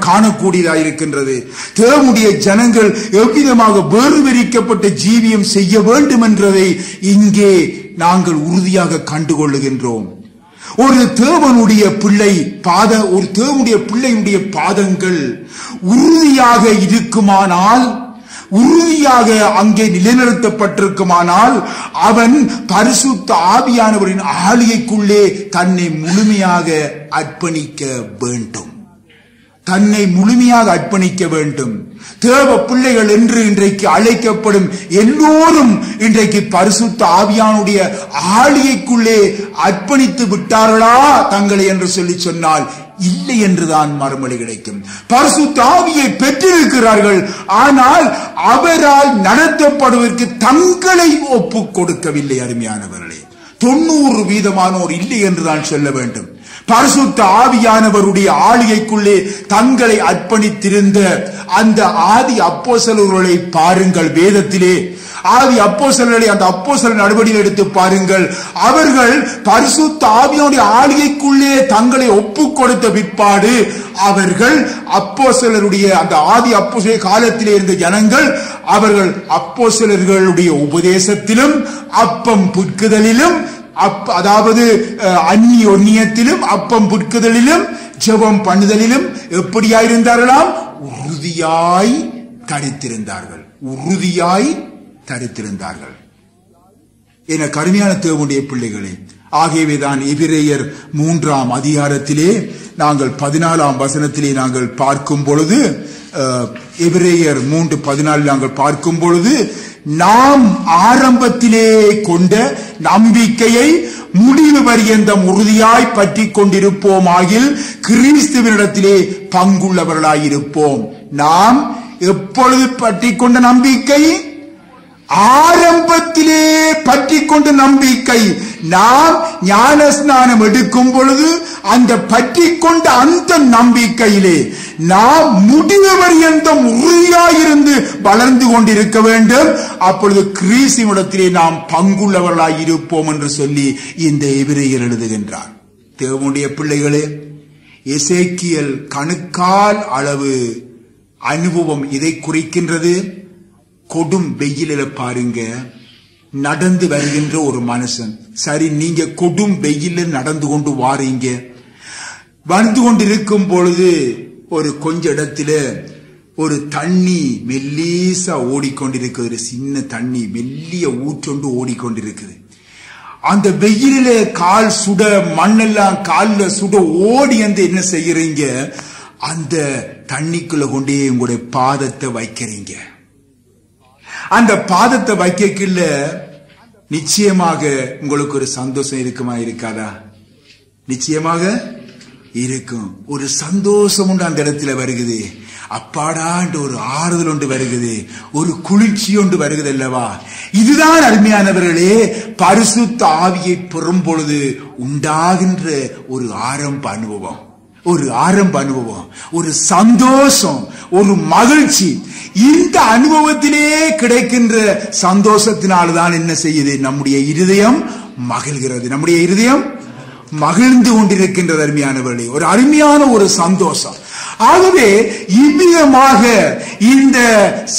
காணக்கூடியதாக இருக்கின்றது. தேவனுடைய ஜனங்கள் எவ்விதமாக வேறு விரிக்கப்பட்ட ஜீவியம் செய்ய வேண்டும் என்றதை இங்கே நாங்கள் உறுதியாக கண்டுகொள்ளுகின்றோம். ஒரு தேவனுடைய பிள்ளையுடைய பாதங்கள் உறுதியாக இருக்குமானால், உறுதியாக அங்கே நிலைநிறுத்தப்பட்டிருக்குமானால், அவன் பரிசுத்த ஆவியானவரின் ஆளுகைக்குள்ளே தன்னை முழுமையாக அர்ப்பணிக்க வேண்டும். தன்னை முழுமையாக அர்ப்பணிக்க வேண்டும். தேவ பிள்ளைகள் என்று இன்றைக்கு அழைக்கப்படும் எல்லோரும் இன்றைக்கு பரிசுத்த ஆவியானுடைய ஆளுகைக்குள்ளே அர்ப்பணித்து விட்டார்களா தங்களை என்று சொல்லி சொன்னால் இல்லை என்றுதான் மறுமொழி கிடைக்கும். பரிசுத்த ஆவியை பெற்றிருக்கிறார்கள், ஆனால் அவரால் நடத்தப்படுவதற்கு தங்களை ஒப்புக் கொடுக்கவில்லை. அருமையானவர்களே, 90% இல்லை என்றுதான் சொல்ல வேண்டும். பரிசுத்த ஆவியானவருடைய ஆளுகைக்குள்ளே தங்களை அர்ப்பணித்திருந்த அந்த ஆதி அப்போஸ்தலர்களை பாருங்கள். வேதத்திலே ஆதி அப்போஸ்தலர்களை அந்த அப்போஸ்தலர் நடவடிக்கையில் எடுத்து பாருங்கள். அவர்கள் பரிசுத்த ஆவியானுடைய ஆளுகைக்குள்ளே தங்களை ஒப்புக் கொடுத்த பிற்பாடு அவர்கள் அப்போஸ்தலருடைய அந்த ஆதி அப்போஸ்தலர் காலத்திலே இருந்த ஜனங்கள் அவர்கள் அப்போஸ்தலர்களுடைய உபதேசத்திலும் அப்பம் புட்குதலிலும் அதாவது அந்நியோன்யத்திலும் அப்பம் புட்குதலிலும் ஜெபம் பண்ணுதலிலும் எப்படியாயிருந்தார்களாம்? உறுதியாய் தரித்திருந்தார்கள். உறுதியாய் தரித்திருந்தார்கள். என கருமையான தேவனுடைய பிள்ளைகளே, ஆகவேதான் எபிரேயர் 3ஆம் அதிகாரத்திலே நாங்கள் 14ஆம் வசனத்திலே நாங்கள் பார்க்கும் பொழுது, எபிரேயர் 3:14 நாங்கள் பார்க்கும் பொழுது, நாம் ஆரம்பத்திலே கொண்ட நம்பிக்கையை முடிவு பரியந்தம் உறுதியாய் பற்றி கொண்டிருப்போமாகில் கிறிஸ்துவினிடத்திலே பங்குள்ளவர்களாயிருப்போம். நாம் எப்பொழுது பற்றி கொண்ட நம்பிக்கை? ஆரம்பத்திலே பற்றி கொண்ட நம்பிக்கை. நாம் ஞான ஸ்நானம் எடுக்கும் பொழுது அந்த பற்றி கொண்ட அந்த நம்பிக்கையிலே நாம் முடிவு பரியந்தம் உறுதியாயிருந்து வளர்ந்து கொண்டிருக்க வேண்டும். அப்பொழுது கிறிஸ்துவினிடத்திலே நாம் பங்குள்ளவர்களாய் இருப்போம் என்று சொல்லி இந்த எபிரேயர் எழுதுகின்றார். தேவனுடைய பிள்ளைகளே, எசேக்கியேல் கணுக்கால் அளவு அனுபவம் இதை குறிக்கின்றது. கொடும் வெயிலில பாருங்க, நடந்து வருகின்ற ஒரு மனுஷன். சரி, நீங்க கொடும் வெயில நடந்து கொண்டு வாரீங்க. வந்து கொண்டிருக்கும் பொழுது ஒரு கொஞ்ச இடத்துல ஒரு தண்ணி மெல்லீசா ஓடிக்கொண்டிருக்குது. ஒரு சின்ன தண்ணி மெல்லிய ஊற்றொண்டு ஓடிக்கொண்டிருக்குது. அந்த வெயிலில கால் சுட, மண்ணெல்லாம் காலில் சுட ஓடி வந்து என்ன செய்யறீங்க? அந்த தண்ணிக்குள்ள கொண்டே உங்களுடைய பாதத்தை வைக்கிறீங்க. அந்த பாதத்தை வைக்கல நிச்சயமாக உங்களுக்கு ஒரு சந்தோஷம் இருக்குமா, இருக்காதா? நிச்சயமாக இருக்கும். ஒரு சந்தோஷம் உண்டு அந்த இடத்துல வருகுது. அப்பாடாண்டு ஒரு ஆறுதல் ஒன்று வருகுது, ஒரு குளிர்ச்சி ஒன்று வருகுது அல்லவா? இதுதான் அருமையானவர்களே பரிசுத்த ஆவியை பெறும் பொழுது உண்டாகின்ற ஒரு ஆரம்ப அனுபவம். ஒரு ஆரம்ப அனுபவம், ஒரு சந்தோஷம், ஒரு மகிழ்ச்சி. இந்த அனுபவத்திலே கிடைக்கின்ற சந்தோஷத்தினால்தான் என்ன செய்யுது? நம்முடைய இருதயம் மகிழ்கிறது. நம்முடைய இருதயம் மகிழ்ந்து கொண்டிருக்கின்றது. அருமையானவர்களே, ஒரு அருமையான ஒரு சந்தோஷம். ஆகவே இவ்விதமாக இந்த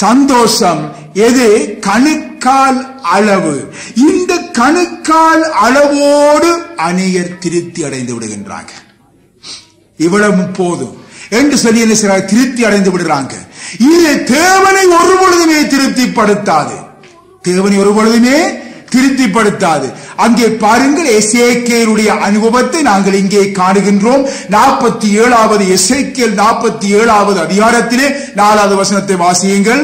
சந்தோஷம் எது? கணுக்கால் அளவு. இந்த கணுக்கால் அளவோடு அநேகர் திருப்தி அடைந்து விடுகின்றாங்க. இவ்வளவு போதும் என்று சொல்லி என்ன செய்றாங்க? திருப்தி அடைந்து விடுறாங்க. இது தேவனை ஒரு பொழுதுமே திருப்திப்படுத்தாது. தேவனை ஒரு பொழுதுமே திருப்திப்படுத்தாது. அங்கே பாருங்கள், எசேக்கியேலுடைய அனுபவத்தை நாங்கள் இங்கே காணுகின்றோம். 47வது எசேக்கியேல் 47வது அதிகாரத்திலே 4வது வசனத்தை வாசியுங்கள்.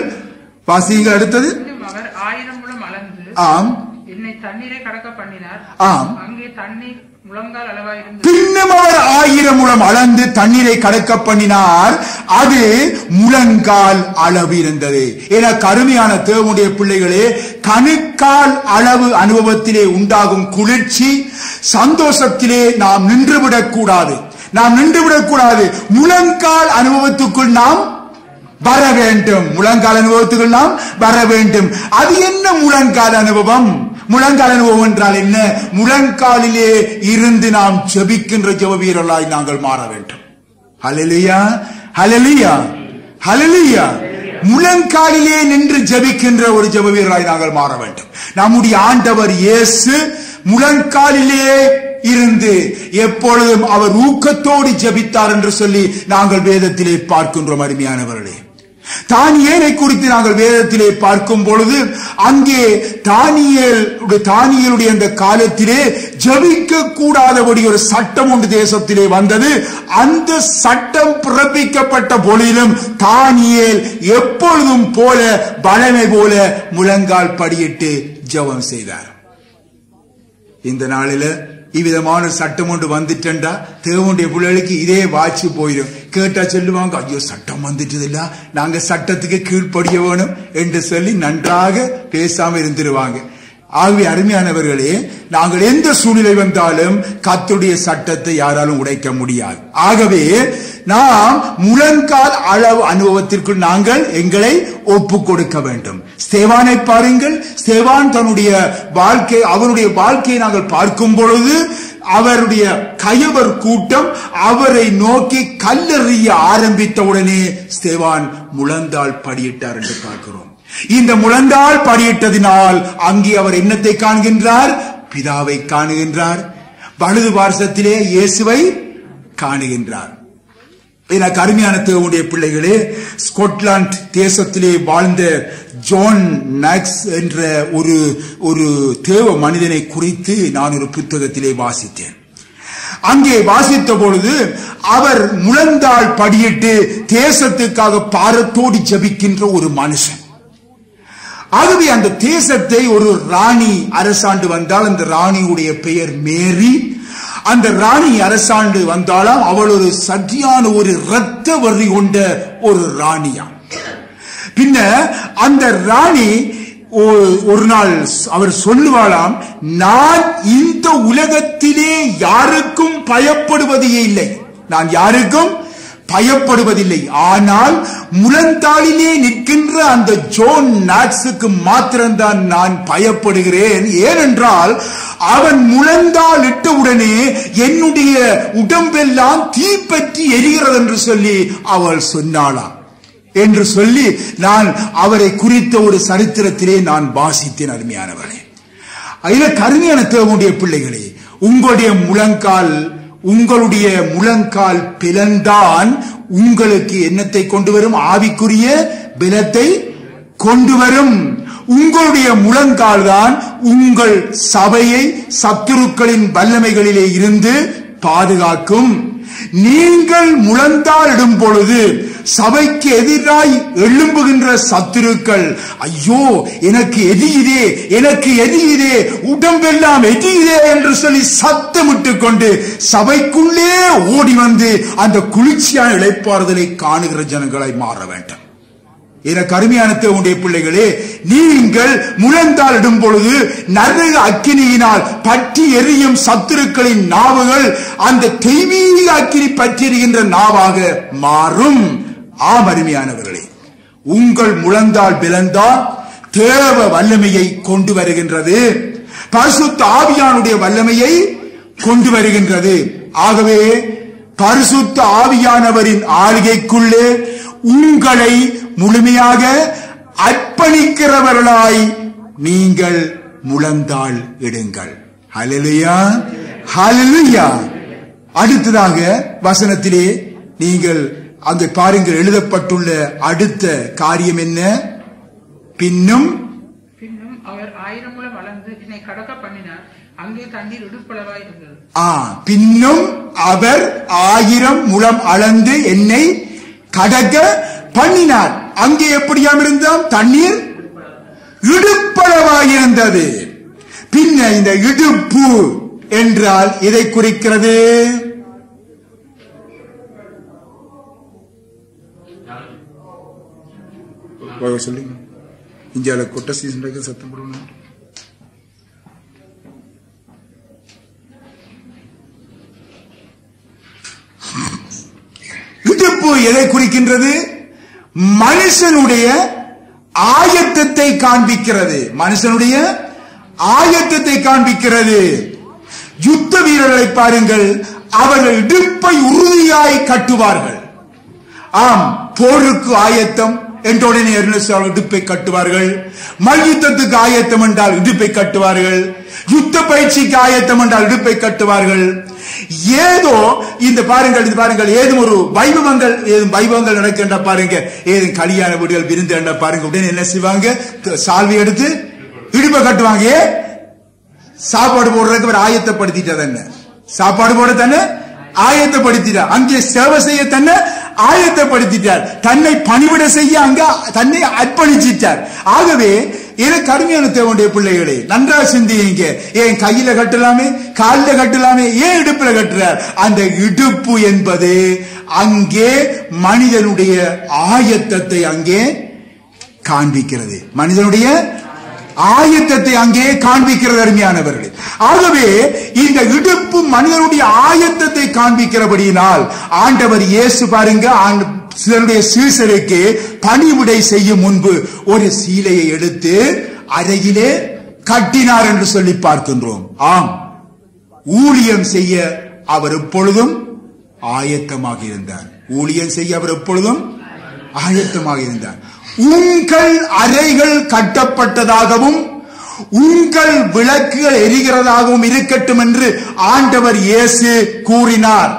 வாசியுங்கள். அடுத்தது, அவர் 1000 முழம் அளந்து ஆம் என்னை தண்ணீரை கடக்க பண்ணினார். ஆம், அங்கே தண்ணீர் முழங்கால் அளவாயிருந்து. பின்னும் அவர் 1000 முழம் அளந்து தண்ணீரை கடக்க பண்ணினார். அது முழங்கால் அளவு இருந்தது. என கருமையான தேவனுடைய பிள்ளைகளே, கணுக்கால் அளவு அனுபவத்திலே உண்டாகும் குளிர்ச்சி, சந்தோஷத்திலே நாம் நின்றுவிடக் கூடாது. நாம் நின்றுவிடக் கூடாது. முழங்கால் அனுபவத்துக்குள் நாம் வர வேண்டும். முழங்கால் அனுபவத்துக்குள் நாம் வர வேண்டும். அது என்ன முழங்கால் அனுபவம்? முழங்கால் அனுபவம் என்றால் என்ன? முழங்காலிலே இருந்து நாம் ஜெபிக்கின்ற ஜெப வீரர்களாய் நாங்கள் மாற வேண்டும். ஹல்லேலூயா, ஹல்லேலூயா, ஹல்லேலூயா. முழங்காலிலே நின்று ஜெபிக்கின்ற ஒரு ஜெப வீரராய் நாங்கள் மாற வேண்டும். நம்முடைய ஆண்டவர் இயேசு முழங்காலிலே இருந்து எப்பொழுதும் அவர் ஊக்கத்தோடு ஜெபித்தார் என்று சொல்லி நாங்கள் வேதத்திலே பார்க்கின்றோம். அருமையானவர்களே, தானியேலை குறித்து நாங்கள் வேதத்திலே பார்க்கும் பொழுது அங்கே தானியேலுடைய அந்த காலத்திலே ஜெபிக்க கூடாதபடி ஒரு சட்டம் ஒன்று தேசத்திலே வந்தது. அந்த சட்டம் பிறப்பிக்கப்பட்ட பொழுதிலும் தானியேல் எப்பொழுதும் போல வளமை போல முழங்கால் படியிட்டு ஜெபம் செய்தார். இந்த நாளில இவ்விதமான சட்டம் ஒன்று வந்துட்டா தேவனுடைய பிள்ளைகளுக்கு இதே வாட்சி போயிடும். கேட்டா சொல்லுவாங்க, ஐயோ சட்டம் வந்துட்டது இல்ல, நாங்க சட்டத்துக்கு கீழ்ப்படிய வேணும் என்று சொல்லி நன்றாக பேசாம இருந்துருவாங்க. ஆகவே அருமையானவர்களே, நாங்கள் எந்த சூழ்நிலை வந்தாலும் கர்த்தருடைய சட்டத்தை யாராலும் உடைக்க முடியாது. ஆகவே நாம் முழங்கால் அளவு அனுபவத்திற்குள் நாங்கள் எங்களை ஒப்பு கொடுக்க வேண்டும். ஸ்தேவானை பாருங்கள். ஸ்தேவான் தன்னுடைய அவருடைய வாழ்க்கையை நாங்கள் பார்க்கும் பொழுது அவருடைய கயவர் கூட்டம் அவரை நோக்கி கல்லெறிய ஆரம்பித்தவுடனே ஸ்தேவான் முழந்தாள் படியிட்டார் என்று பார்க்கிறோம். இந்த முழந்தாள் படியிட்டதினால் அங்கே அவர் என்னத்தை காண்கின்றார்? பிதாவை காணுகின்றார். வலது பார்சத்திலே இயேசுவை காணுகின்றார். எனக்கு அருமையான தேவனுடைய பிள்ளைகளே, ஸ்காட்லாந்து தேசத்திலே வாழ்ந்த ஜான் நாக்ஸ் என்ற ஒரு தேவ மனிதனை குறித்து நான் ஒரு புத்தகத்திலே வாசித்தேன். அங்கே வாசித்த பொழுது அவர் முழந்தாள் படியிட்டு தேசத்துக்காக பாரத்தோடு ஜெபிக்கின்ற ஒரு மனுஷன். ஆகவே அந்த தேசத்தை ஒரு ராணி அரசாண்டு வந்தால், அந்த ராணியுடைய பெயர் மேரி. அந்த ராணி அரசாண்டு வந்தாலும் அவள் ஒரு சரியான ஒரு இரத்த வரி கொண்ட ஒரு ராணியா. பின்ன அந்த ராணி ஒரு நாள் அவர் சொல்லுவாளாம், நான் இந்த உலகத்திலே யாருக்கும் பயப்படுவதே இல்லை, நான் யாருக்கும் பயப்படுவதில்லை. ஆனால் முழந்தாளிலே நிற்கின்ற அந்த ஜான் நாக்ஸுக்கு மாத்திரம்தான் நான் பயப்படுகிறேன். ஏனென்றால் அவன் முழந்தாள் இட்டவுடனே என்னுடைய உடம்பெல்லாம் தீப்பற்றி எரிகிறது என்று சொல்லி அவள் சொன்னாளாம் என்று சொல்லி நான் அவரை குறித்த ஒரு சரித்திரத்திலே நான் வாசித்தேன். அருமையானவர்களே, அதில் கருமையான தேவனுடைய பிள்ளைகளே, உங்களுடைய முழங்கால் பிளந்தான் உங்களுக்கு என்னத்தை கொண்டு வரும்? ஆவிக்குரிய பலத்தை கொண்டு வரும். உங்களுடைய முழங்கால் தான் உங்கள் சபையை சத்துருக்களின் வல்லமைகளிலே இருந்து பாதுகாக்கும். நீங்கள் முழந்தால் இடும் பொழுது சபைக்கு எதிராய் எழும்புகின்ற சத்துருக்கள், ஐயோ எனக்கு எதிரே, எனக்கு எதிரே, உடம்பெல்லாம் எதிரே என்று சொல்லி சத்தமிட்டு கொண்டு சபைக்குள்ளே ஓடி வந்து அந்த குளிர்ச்சியான இளைப்பாறுதலை காணுகிற ஜனங்களாய் மாற வேண்டும். எனக்கு அருமையான தேவனுடைய பிள்ளைகளே, நீங்கள் முழந்தால் இடும் பொழுது நரக அக்கினியினால் பற்றி எரியும் சத்துருக்களின் நாவுகள் அந்த தெய்வீக அக்கினி பற்றி எரிகின்ற நாவாக மாறும். ஆம் அருமையானவர்களே, உங்கள் முழந்தால் பிளந்தால் தேவ வல்லமையை கொண்டு வருகின்றது, பரிசுத்த ஆவியானுடைய வல்லமையை கொண்டு வருகின்றது. ஆகவே பரிசுத்த ஆவியானவரின் ஆளுகைக்குள்ளே உங்களை முழுமையாக அர்ப்பணிக்கிறவர்களாய் நீங்கள் முழந்தாள் இடுங்கள். ஹல்லேலூயா, ஹல்லேலூயா. அடுத்ததாக வசனத்திலே நீங்கள் அந்த பாருங்கள், எழுதப்பட்டுள்ள அடுத்த காரியம் என்ன? பின்னும் அவர் 1000 முழம் அளந்து என்னை கடக்க பண்ணினார், அங்கே தண்ணீர் இடுப்பளவாய் இருந்தது. பின்னும் அவர் 1000 முழம் அளந்து என்னை கடக்க பண்ணினார், அங்கே எப்படியாம் இருந்தாம்? தண்ணீர் இடுப்பளவாயிருந்தது. பின்ன இந்த இடுப்பு என்றால் இதை குறிக்கிறது? சொல்லுங்க. இந்தியாவில கொட்ட சீசன் சத்தம் போடணும். இடுப்பு எதை குறிக்கின்றது? மனுஷனுடைய ஆயத்தத்தை காண்பிக்கிறது. மனுஷனுடைய ஆயத்தத்தை காண்பிக்கிறது. யுத்த வீரர்களை பாருங்கள், அவர்கள் இடுப்பை உறுதியாய் கட்டுவார்கள். ஆம், போருக்கு ஆயத்தம் என்றுடனே இடுப்பை கட்டுவார்கள். மல்யுத்தத்துக்கு ஆயத்தம் என்றால் இடுப்பை கட்டுவார்கள். யுத்த பயிற்சிக்கு ஆயத்தம் என்றால் இடுப்பை கட்டுவார்கள். ஏதோ இந்த பாருங்கள் ஏதும் ஒரு வைபவங்கள் நடக்கின்ற பாருங்க, ஏதும் கல்யாண வீடுகள் விருந்து பாருங்க, உடனே என்ன செய்வாங்க, சால்வை எடுத்து இடுப்பை கட்டுவாங்க. சாப்பாடு போடுறதுக்கு அவர் ஆயத்தப்படுத்திட்டார். என்ன சாப்பாடு போட தானே ஆயத்தப்படுத்திட்டார். அங்கே சேவை செய்ய தன்னை ஆயத்தப்படுத்திட்டார். தன்னை பணிவிட செய்ய அங்க தன்னை அர்ப்பணிச்சிட்டார். ஆகவே எனக்கு அருமையான தேவனுடைய பிள்ளைகளே, நன்றாக சிந்திங்க. ஏன் கையில கட்டலாமே, காலில் கட்டலாமே, ஏன் இடுப்புல கட்டுறார்? அந்த இடுப்பு என்பது அங்கே மனிதனுடைய ஆயத்தத்தை அங்கே காண்பிக்கிறது. மனிதனுடைய ஆயத்தத்தை அங்கே காண்பிக்கிறது அருமையானவர்களே. ஆகவே இந்த இடுப்பு மனிதனுடைய ஆயத்தத்தை காண்பிக்கிறபடியினால் ஆண்டவர் இயேசு பாருங்க, சிலருடைய சீசருக்கு பணிவிடை செய்யும் முன்பு ஒரு சீலையை எடுத்து அறையிலே கட்டினார் என்று சொல்லி பார்க்கின்றோம். ஆம், ஊழியம் செய்ய அவர் எப்பொழுதும் ஆயத்தமாக இருந்தார். ஊழியம் செய்ய அவர் எப்பொழுதும் ஆயத்தமாக இருந்தார். உங்கள் அறைகள் கட்டப்பட்டதாகவும் உங்கள் விளக்குகள் எரிகிறதாகவும் இருக்கட்டும் என்று ஆண்டவர் இயேசு கூறினார்.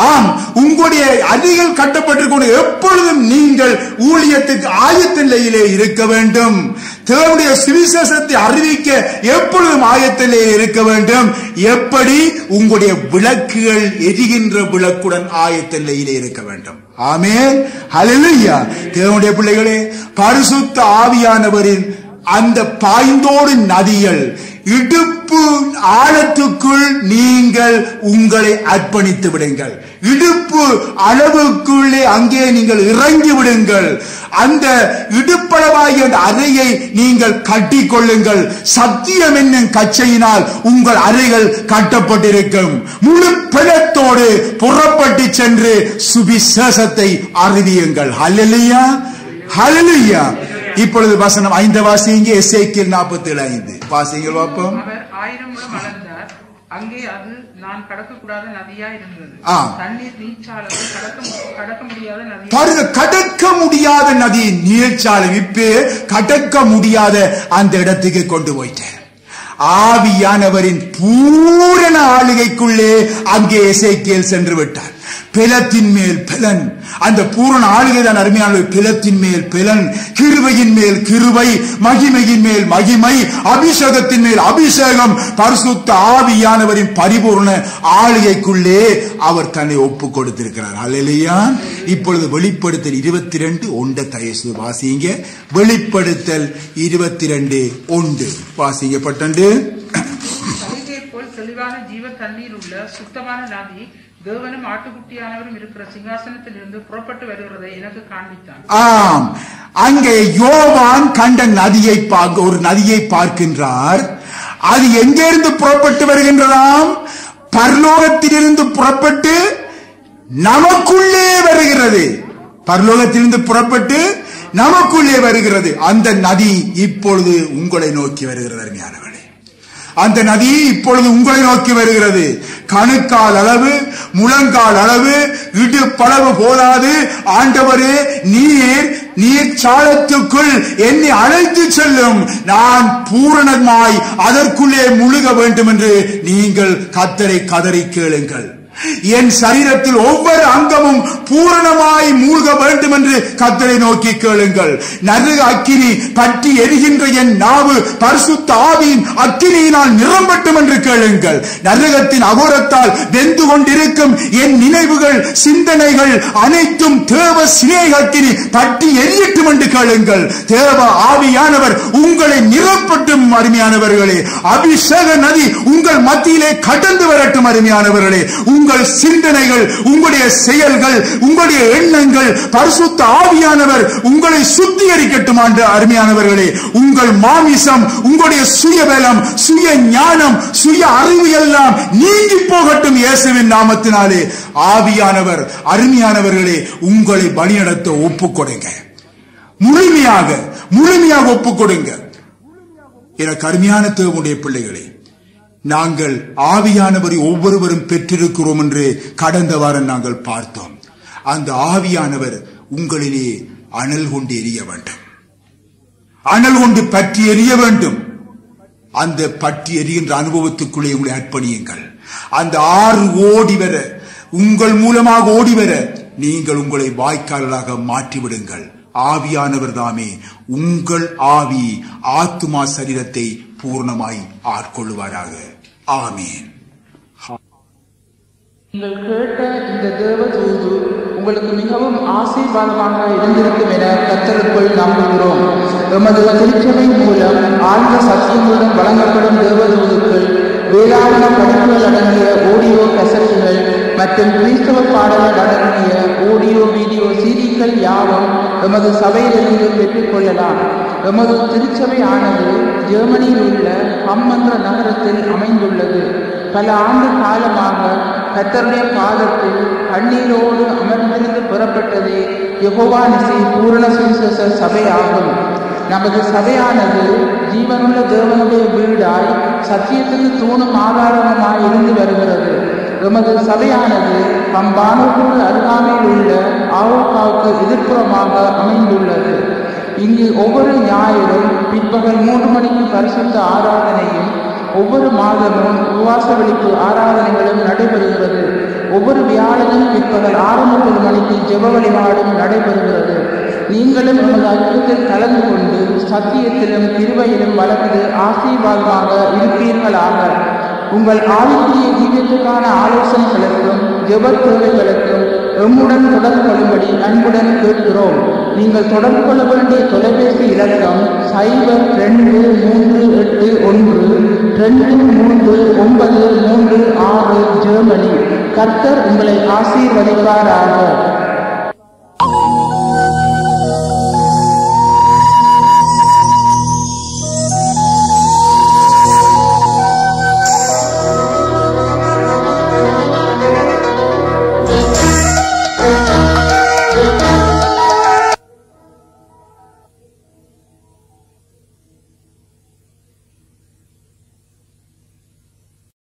ஆம், உங்களுடைய அறைகள் கட்டப்பட்டிருக்க எப்பொழுதும் நீங்கள் ஊழியத்துக்கு ஆயத்த நிலையிலே இருக்க வேண்டும். தேவனுடைய சுவிசேஷத்தை அறிவிக்க எப்பொழுதும் ஆயத்த நிலையில் இருக்க வேண்டும். எப்படி? உங்களுடைய விளக்குகள் எரிகின்ற விளக்குடன் ஆயத்த நிலையிலே இருக்க வேண்டும். ஆமென், ஹல்லேலூயா. தேவனுடைய பிள்ளைகளே, பரிசுத்த ஆவியானவரின் அந்த பாய்ந்தோடு நதிகள் இடுப்பு ஆழத்துக்குள் நீங்கள் உங்களை அர்ப்பணித்து விடுங்கள். இடுப்பு அளவுக்குள்ளே அங்கே நீங்கள் இறங்கி விடுங்கள். அந்த இடுப்பளவாகிய அந்த அறையை நீங்கள் கட்டிக் கொள்ளுங்கள். சத்தியம் என்னும் கச்சையினால் உங்கள் அறைகள் கட்டப்பட்டிருக்கும். முழு பலத்தோடு புறப்பட்டு சென்று சுவிசேஷத்தை அறிவியுங்கள். ஹல்லேலூயா, ஹல்லேலூயா. இப்பொழுது வசனம் 5 வாசிங்க. எசேக்கியேல் 47:5 வாசிங்கள் பாப்போம். அவர் 1000 முழம் அளந்தார். அங்கே அது நான் கடக்கக்கூடாத நதியா இருந்தது. தண்ணீர் நீர்ச்சாலை கடக்க முடியாத நதி. பாருங்க, கடக்க முடியாத நதி, நீர்ச்சாலை. இப்ப கடக்க முடியாத அந்த இடத்துக்கு கொண்டு போயிட்டார். ஆவியானவரின் பூரண ஆளுகைக்குள்ளே அங்கே எசேக்கியேல் சென்று விட்டார். பிலத்தின் மேல் பிலன், அந்த பூரண ஆளுகை தான் அருமையான. பிலத்தின் மேல் பிலன், கிருபையின் மேல் கிருபை, மகிமையின் மேல் மகிமை, அபிஷேகத்தின் மேல் அபிஷேகம். பரிசுத்த ஆவியானவரின் பரிபூர்ண ஆளுகைக்குள்ளே அவர் தன்னை ஒப்பு கொடுத்திருக்கிறார். ஹல்லேலூயா. இப்பொழுது வெளிப்படுத்தல் 22:1 தயசு வாசிங்க. வெளிப்படுத்தல் 22:1 வாசிக்கப்பட்டது. போல் தெளிவான ஜீவ தண்ணீர் உள்ள சுத்தமான நதி தேவனும் ஆட்டுக்குட்டியானவரும் இருக்கிற சிங்காசனத்தில் இருந்து புறப்பட்டு வருகிறதை எனக்கு காண்பித்தான். ஆம், அங்கே யோவான் கண்ட நதியை ஒரு நதியை பார்க்கின்றார். அது எங்கிருந்து புறப்பட்டு வருகின்றதாம்? பரலோகத்திலிருந்து புறப்பட்டு நமக்குள்ளே வருகிறது. பரலோகத்திலிருந்து புறப்பட்டு நமக்குள்ளே வருகிறது. அந்த நதி இப்பொழுது உங்களை நோக்கி வருகிறது அருமையானவர்களே. அந்த நதி இப்பொழுது உங்களை நோக்கி வருகிறது. கணுக்கால் அளவு, முழங்கால் அளவு, இடுப்பளவு போதாது. ஆண்டவரே, நீர் சாலத்துக்குள் என்னை அழைத்து செல்லும், நான் பூரணமாய் அதற்குள்ளே முழுக வேண்டும் என்று நீங்கள் கர்த்தரை கதறி கேளுங்கள். என் சரீரத்தில் ஒவ்வொரு அங்கமும் பூரணமாய் மூழ்க வேண்டும் என்று கர்த்தரை நோக்கி கேளுங்கள். நரக அக்கினி பற்றி எரிகின்ற என் நாவு பரிசுத்த ஆவியின் அக்கினியினால் நிரம்பட்டும் என்று கேளுங்கள். நரகத்தின் அகோரத்தால் வெந்து கொண்டிருக்கும் என் நினைவுகள், சிந்தனைகள் அனைத்தும் தேவ சிநேக அக்கினி பற்றி எரியட்டும் என்று கேளுங்கள். தேவ ஆவியானவர் உங்களை நிரப்பட்டும் அருமையானவர்களே. அபிஷேக நதி உங்கள் மத்தியிலே கடந்து வரட்டும் அருமையானவர்களே. உங்கள் சிந்தனைகள், உங்களுடைய செயல்கள், உங்களுடைய எண்ணங்கள், பரிசுத்த ஆவியானவர் உங்களை சுத்திகரிக்கட்டும் அருமையானவர்களே. உங்கள் மாமிசம், உங்களுடைய சுயபலம், சுய ஞானம், சுய அறிவு எல்லாம் நீங்கி போகட்டும் இயேசுவின் நாமத்தினாலே. ஆவியானவர் அருமையானவர்களே உங்களை வழிநடத்த ஒப்புக் கொடுங்க. முழுமையாக ஒப்புக் கொடுங்க. எனக்கு அருமையான தேவனுடைய பிள்ளைகளே, நாங்கள் ஆவியானவரை ஒவ்வொருவரும் பெற்றிருக்கிறோம் என்று கடந்த வாரம் நாங்கள் பார்த்தோம். அந்த ஆவியானவர் உங்களிலே அனல் கொண்டு எரிய வேண்டும், அனல் கொண்டு பற்றி எரிய வேண்டும். அந்த பற்றி எரிகின்ற அனுபவத்துக்குள்ளே உங்களை அர்ப்பணியுங்கள். அந்த ஆறு ஓடி வர, உங்கள் மூலமாக ஓடி வர நீங்கள் உங்களை வாய்க்காலாக மாற்றிவிடுங்கள். ஆவியானவர் தாமே உங்கள் ஆவி ஆத்துமா சரீரத்தை பூர்ணமாய் ஆட்கொள்ளுவாராக. ஆமேன். நீங்கள் கேட்ட இந்த தேவ தூது உங்களுக்கு மிகவும் ஆசீர்வாதமாக இருந்திருக்கும் என கர்த்தருக்குள் நம்புகிறோம். எமது திருச்சபை மூலம் ஆழ்ந்த சத்தியங்களுடன் வழங்கப்படும் தேவ தூதுக்கள், வேளாண் படிப்புகள் அடங்கிய ஆடியோ கசட்டுகள் மற்றும் கிறிஸ்தவ பாடல்கள் அடங்கிய ஆடியோ வீடியோ சீடிக்கள் யாவும் எமது சபையிலிருந்து பெற்றுக் கொள்ளலாம். எமது திருச்சபை ஆனது ஜெர்மனியில் உள்ள ஹம் என்ற நகரத்தில் அமைந்துள்ளது. பல ஆண்டு காலமாக கர்த்தருடைய பாதத்தில் கண்ணீரோடு அமர்ந்திருந்து புறப்பட்டதே யெகோவா நிசி பூரண சுவிசேஷ சபை ஆகும். நமது சபையானது ஜீவனுள்ள தேவனுடைய வீடாய் சத்தியத்துக்கு தூணும் ஆதாரமாய் இருந்து வருகிறது. எமது சபையானது பம்பானூர் அருகாமையில் உள்ள ஆவோக்காவுக்கு எதிர்ப்புறமாக அமைந்துள்ளது. இங்கு ஒவ்வொரு ஞாயிறும் பிற்பகல் 3 மணிக்கு பரிசுத்த ஆராதனையும், ஒவ்வொரு மாதமும் உபவாச வெளிப்பு ஆராதனைகளும் நடைபெறுகிறது. ஒவ்வொரு வியாழனும் பிற்பகல் 6:30 மணிக்கு ஜெப வழிபாடும் நடைபெறுகிறது. நீங்களும் நமது ஐக்கியத்தில் கலந்து கொண்டு சத்தியத்திலும் கிருபையிலும் வளர்ந்து ஆசீர்வாதமாக இருப்பீர்களாக. உங்கள் ஆவிக்குரிய ஜீவியத்துக்கான ஆலோசனைகளுக்கும் ஜெப தேவைகளுக்கும் எம்முடன் தொடர்பு கொள்ளும்படி அன்புடன் கேட்கிறோம். நீங்கள் தொடர்பு கொள்ள வேண்டிய தொலைபேசி இலக்கம் 0238123936 ஜெர்மனி. கர்த்தர் உங்களை ஆசீர்வதிப்பாராக.